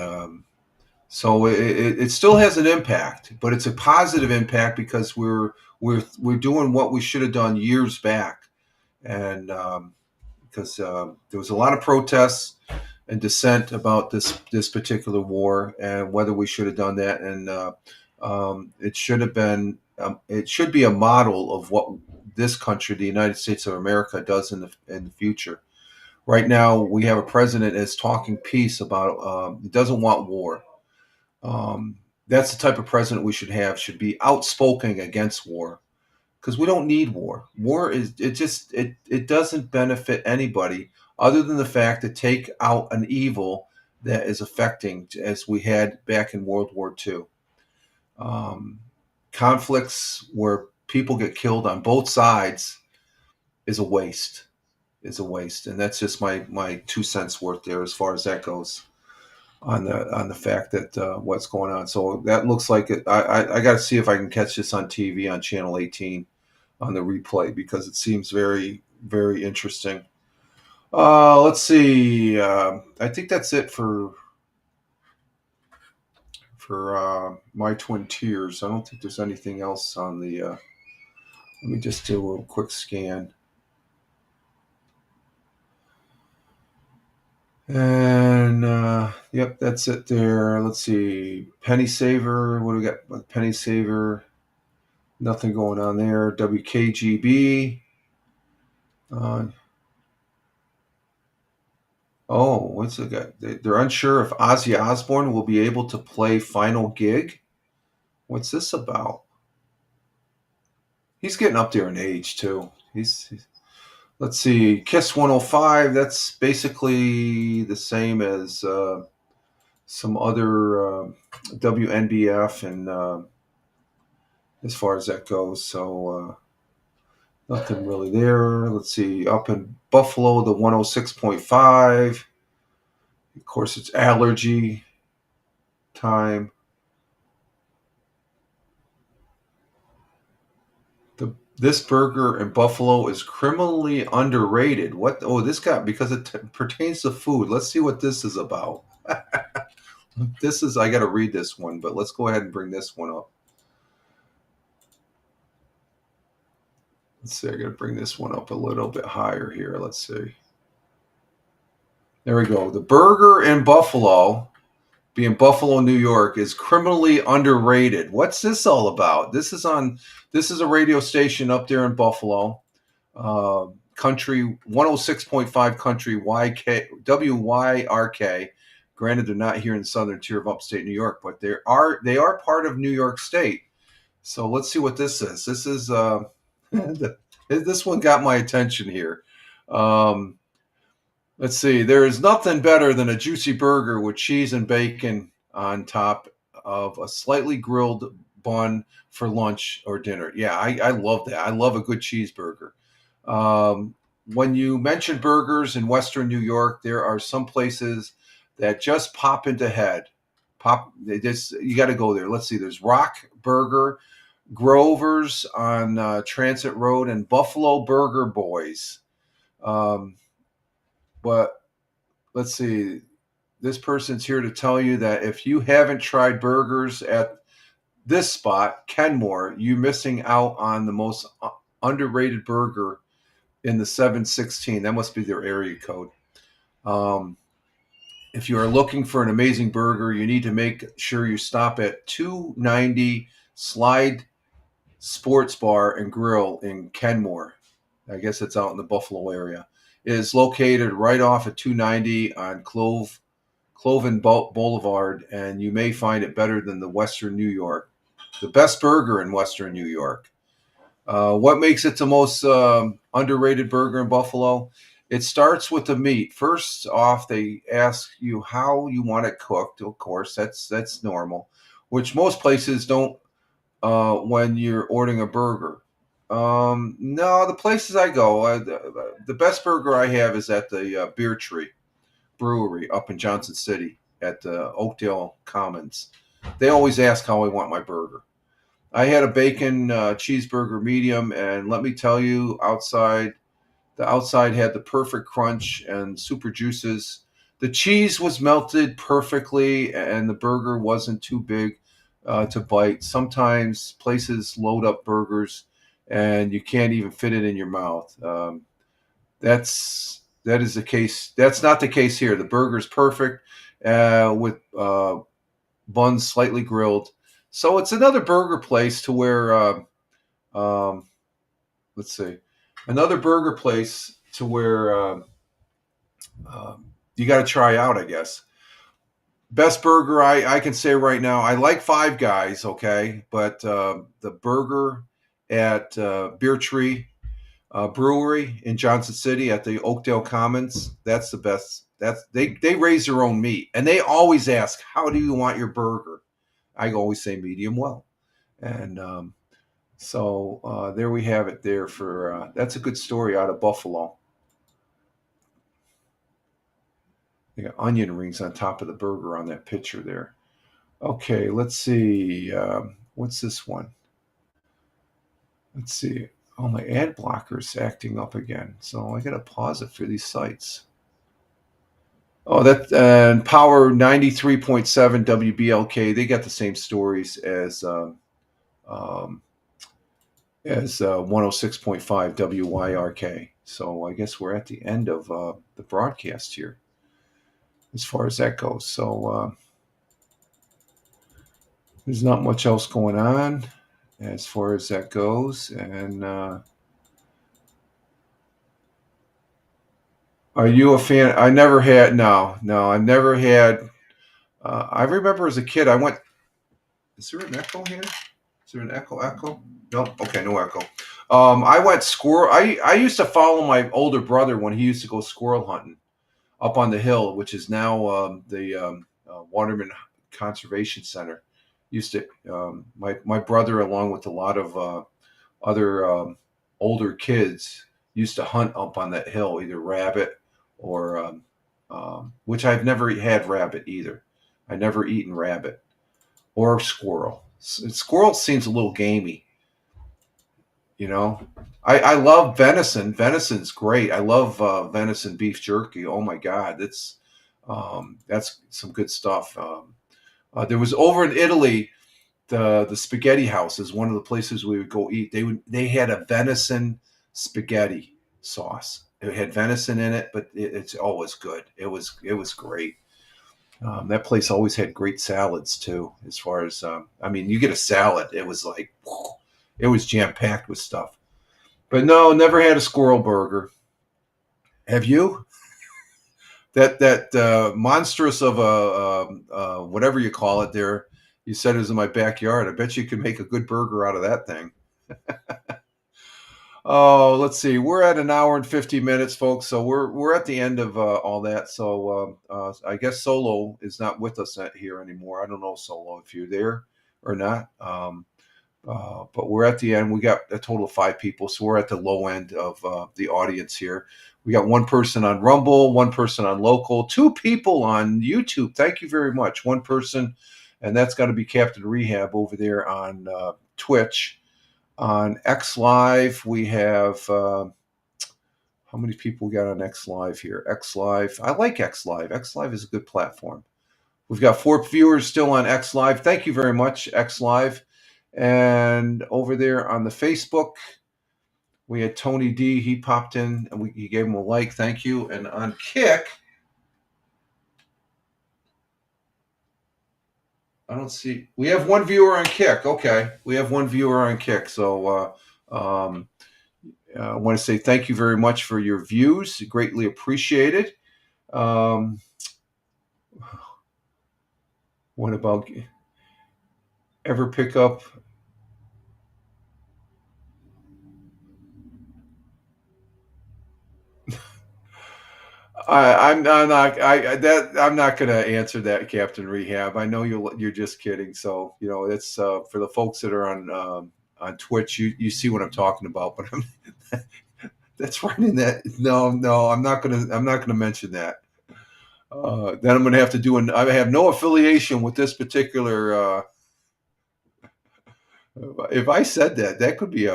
Speaker 1: so it still has an impact, but it's a positive impact, because we're doing what we should have done years back, and because there was a lot of protests and dissent about this particular war and whether we should have done that, and it should have been it should be a model of what this country, the United States of America, does in the future. Right now, we have a president that's talking peace about he doesn't want war. That's the type of president we should have. Should be outspoken against war, because we don't need war. War it doesn't benefit anybody, other than the fact to take out an evil that is affecting, as we had back in World War II. Conflicts where people get killed on both sides is a waste. And that's just my 2 cents worth there, as far as that goes, on the fact that what's going on. So that looks like it. I got to see if I can catch this on TV on Channel 18 on the replay, because it seems very, very interesting. Let's see. I think that's it for my Twin Tiers. I don't think there's anything else on the. Let me just do a quick scan. And yep, that's it there. Let's see. Penny Saver. What do we got? Penny Saver. Nothing going on there. WKGB. What's it got? They're unsure if Ozzy Osbourne will be able to play Final Gig. What's this about? He's getting up there in age too. Let's see, Kiss 105. That's basically the same as some other WNBF, and as far as that goes. So nothing really there. Let's see, up in Buffalo, the 106.5. Of course, it's allergy time. This burger in Buffalo is criminally underrated. What? Oh, this guy, because it pertains to food. Let's see what this is about. I got to read this one, but let's go ahead and bring this one up. Let's see, I got to bring this one up a little bit higher here. Let's see. There we go. The burger in Buffalo, being Buffalo, New York, is criminally underrated. What's this all about? This is a radio station up there in Buffalo, country 106.5 country WYRK. Granted, they're not here in the southern tier of upstate New York, but they are part of New York State. So let's see what this is. This is this one got my attention here. Let's see. There is nothing better than a juicy burger with cheese and bacon on top of a slightly grilled bun for lunch or dinner. Yeah, I love that. I love a good cheeseburger. Um, when you mention burgers in Western New York, there are some places that just pop into head. They just you got to go there. Let's see. There's Rock Burger, Grover's on Transit Road, and Buffalo Burger Boys. Um, but let's see. This person's here to tell you that if you haven't tried burgers at this spot, Kenmore, you're missing out on the most underrated burger in the 716. That must be their area code. If you are looking for an amazing burger, you need to make sure you stop at 290 Slide Sports Bar and Grill in Kenmore. I guess it's out in the Buffalo area. It is located right off of 290 on Cloven Boulevard, and you may find it better than the Western New York. The best burger in Western New York. What makes it the most underrated burger in Buffalo? It starts with the meat. First off, they ask you how you want it cooked. Of course, that's normal, which most places don't when you're ordering a burger. No, the places I go, the best burger I have is at the Beer Tree Brewery up in Johnson City at the Oakdale Commons. They always ask how I want my burger. I had a bacon cheeseburger medium, and let me tell you, the outside had the perfect crunch and super juices. The cheese was melted perfectly, and the burger wasn't too big to bite. Sometimes places load up burgers, and you can't even fit it in your mouth. That is the case. That's not the case here. The burger is perfect with buns slightly grilled. So it's another burger place to where, let's see, another burger place to where you got to try out, I guess. Best burger I can say right now, I like Five Guys, okay, but the burger at Beer Tree Brewery in Johnson City at the Oakdale Commons, that's the best. They raise their own meat, and they always ask, how do you want your burger? I always say medium well. And so there we have it there for that's a good story out of Buffalo. They got onion rings on top of the burger on that picture there. Okay, let's see. What's this one? Let's see. Oh, my ad blocker's acting up again. So I got to pause it for these sites. Oh, that and Power 93.7 WBLK. They got the same stories as 106.5 WYRK. So I guess we're at the end of the broadcast here, as far as that goes. So there's not much else going on as far as that goes. And are you a fan? I never had. No, I never had. I remember as a kid, I went. Is there an echo here? Is there an echo? Nope. Okay, no echo. I went squirrel. I used to follow my older brother when he used to go squirrel hunting up on the hill, which is now the Waterman Conservation Center. Used to my brother, along with a lot of other older kids, used to hunt up on that hill, either rabbit or which I've never had rabbit either. I never eaten rabbit or squirrel. Squirrel seems a little gamey, you know. I love venison. Venison's great. I love venison beef jerky. Oh my God, that's some good stuff. There was over in Italy, the spaghetti house is one of the places we would go eat. They had a venison spaghetti sauce. It had venison in it, but it's always good. It was great. That place always had great salads too. As far as I mean, you get a salad, it was like it was jam packed with stuff. But no, never had a squirrel burger. Have you? That monstrous of a whatever you call it there. You said it was in my backyard. I bet you could make a good burger out of that thing. Oh, let's see. We're at an hour and 50 minutes, folks. So we're at the end of all that. So I guess Solo is not with us here anymore. I don't know, Solo, if you're there or not. But we're at the end. We got a total of 5 people, so we're at the low end of the audience here. We got 1 person on Rumble, 1 person on Local, 2 people on YouTube. Thank you very much. 1 person, and that's got to be Captain Rehab over there on Twitch. On X Live, we have how many people we got on X Live here? X Live. I like X Live. X Live is a good platform. We've got 4 viewers still on X Live. Thank you very much, X Live. And over there on the Facebook, we had Tony D. He popped in and he gave him a like. Thank you. And on Kick, I don't see. We have 1 viewer on Kick. Okay, we have 1 viewer on Kick. So I want to say thank you very much for your views. Greatly appreciated. What about ever pick up? I'm not. I'm not going to answer that, Captain Rehab. I know you're just kidding. So it's for the folks that are on Twitch. You see what I'm talking about, but that's right in that. No, I'm not gonna mention that. Then I'm gonna have to do I have no affiliation with this particular. If I said that could be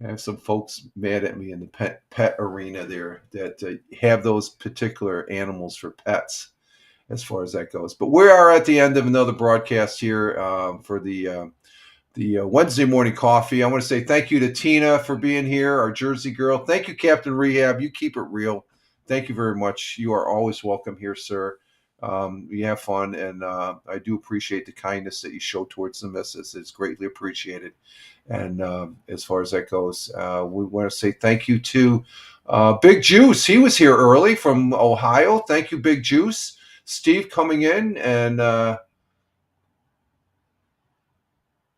Speaker 1: I have some folks mad at me in the pet arena there that have those particular animals for pets, as far as that goes. But we are at the end of another broadcast here for the Wednesday morning coffee. I want to say thank you to Tina for being here, our Jersey girl. Thank you, Captain Rehab. You keep it real. Thank you very much. You are always welcome here, sir. You have fun, and I do appreciate the kindness that you show towards the missus. It's greatly appreciated. And as far as that goes, we want to say thank you to Big Juice. He was here early from Ohio. Thank you, Big Juice. Steve coming in and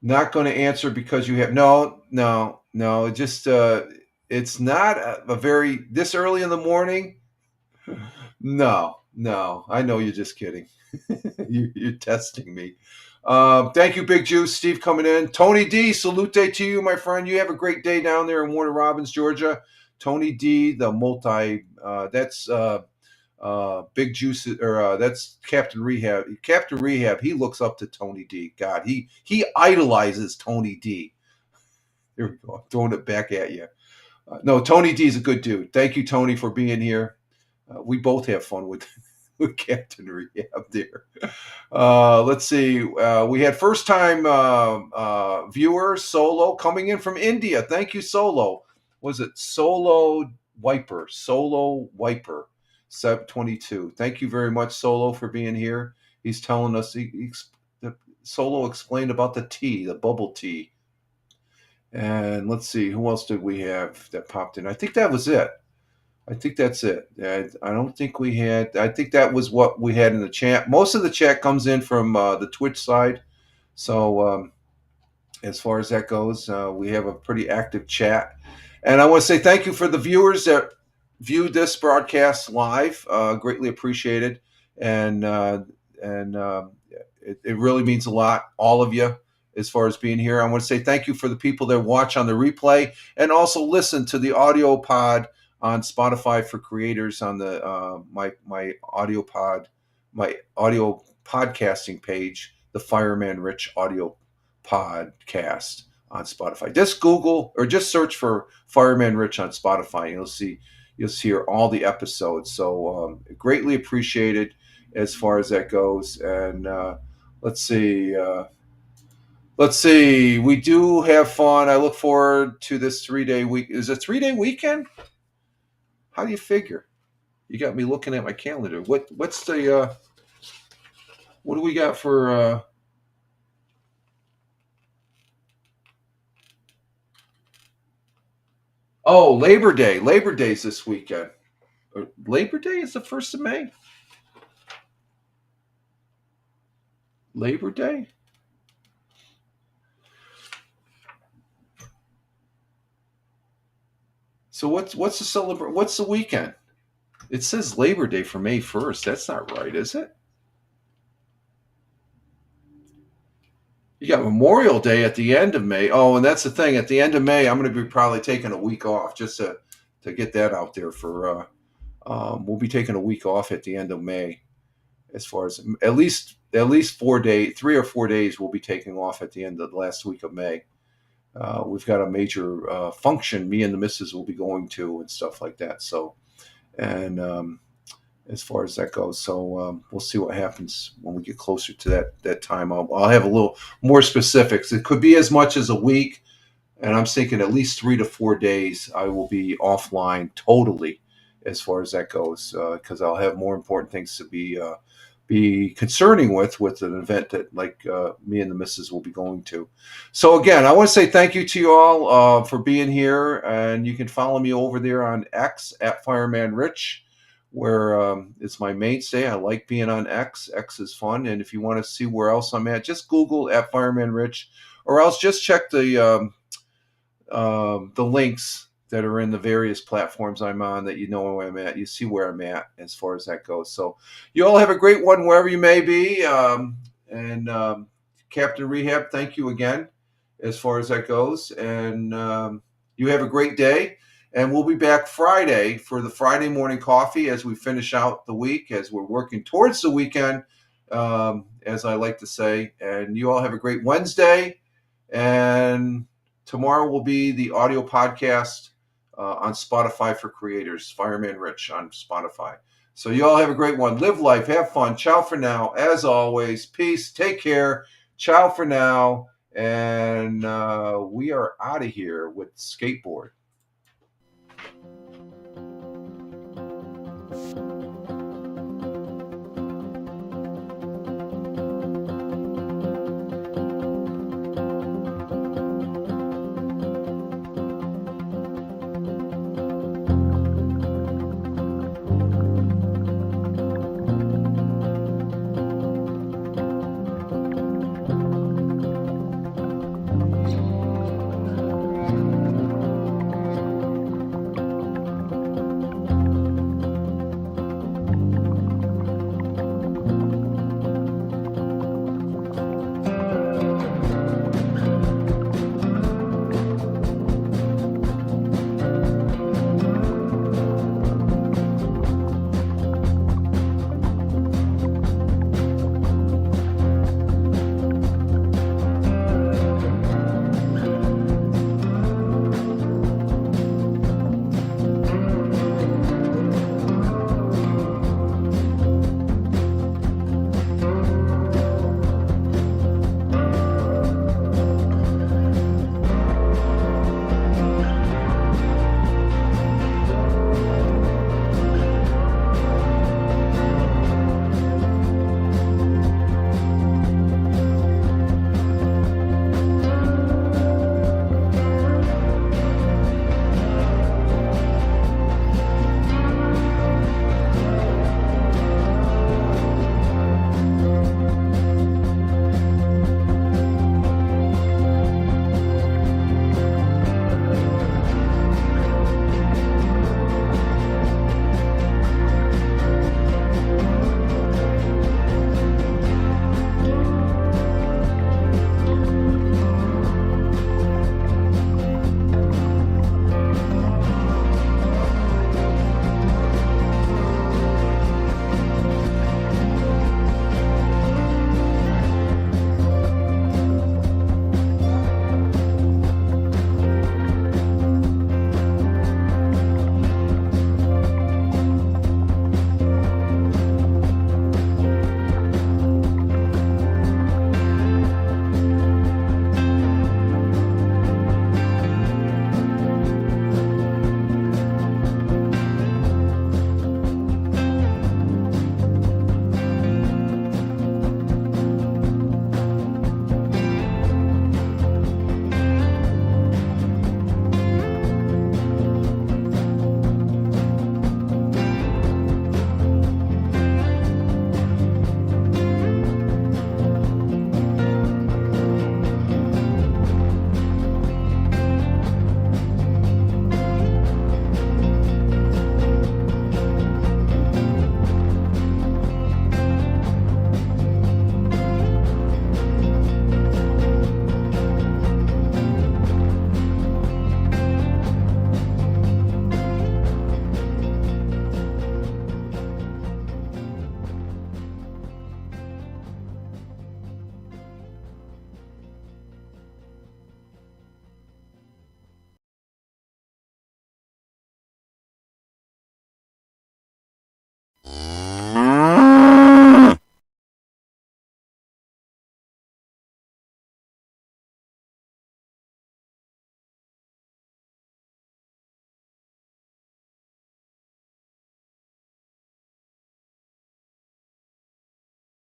Speaker 1: not going to answer because you have no. Just it's not a very this early in the morning. No. I know you're just kidding. You're testing me. Thank you, Big Juice. Steve coming in. Tony D, salute to you, my friend. You have a great day down there in Warner Robins, Georgia. Tony D, the that's Big Juice, or that's Captain Rehab. Captain Rehab, he looks up to Tony D. God, he idolizes Tony D. Here we go. I'm throwing it back at you. No, Tony D is a good dude. Thank you, Tony, for being here. We both have fun with Captain Rehab there. Let's see. We had first-time viewer, Solo, coming in from India. Thank you, Solo. Was it Solo Wiper? Solo Wiper, 722. Thank you very much, Solo, for being here. He's telling us, Solo explained about the tea, the bubble tea. And let's see, who else did we have that popped in? I think that was it. I think that's it. I don't think we had. I think that was what we had in the chat. Most of the chat comes in from the Twitch side. So as far as that goes, we have a pretty active chat. And I want to say thank you for the viewers that viewed this broadcast live. Greatly appreciated. And it really means a lot, all of you, as far as being here. I want to say thank you for the people that watch on the replay and also listen to the audio pod on Spotify for creators on the my audio podcasting page, the Fireman Rich audio podcast on Spotify. Just Google or just search for Fireman Rich on Spotify, and you'll see all the episodes. So greatly appreciated as far as that goes. And let's see. We do have fun. I look forward to this 3-day week. Is it a 3-day weekend? How do you figure? You got me looking at my calendar. What's the what do we got for Labor Day. Labor Day's this weekend. Labor Day is the 1st of May. Labor Day? So what's the What's the weekend? It says Labor Day for May 1st. That's not right, is it? You got Memorial Day at the end of May. Oh, and that's the thing. At the end of May, I'm going to be probably taking a week off just to get that out there for. We'll be taking a week off at the end of May, as far as at least 4 days, 3 or 4 days. We'll be taking off at the end of the last week of May. We've got a major function me and the missus will be going to and stuff like that. So, and as far as that goes, so we'll see what happens when we get closer to that time. I'll have a little more specifics. It could be as much as a week, and I'm thinking at least 3 to 4 days I will be offline totally as far as that goes, because I'll have more important things to be concerning with an event that like me and the missus will be going to. So again, I want to say thank you to you all for being here, and you can follow me over there on X at Fireman Rich, where it's my mainstay. I like being on X. X is fun, and if you want to see where else I'm at, just Google at Fireman Rich, or else just check the links that are in the various platforms I'm on that you know where I'm at. You see where I'm at as far as that goes. So you all have a great one wherever you may be. And Captain Rehab, thank you again as far as that goes. And you have a great day. And we'll be back Friday for the Friday morning coffee as we finish out the week, as we're working towards the weekend, as I like to say. And you all have a great Wednesday. And tomorrow will be the audio podcast on Spotify for creators, Fireman Rich on Spotify. So you all have a great one. Live life, have fun. Ciao for now. As always, peace, take care. Ciao for now. And we are out of here with Skateboard.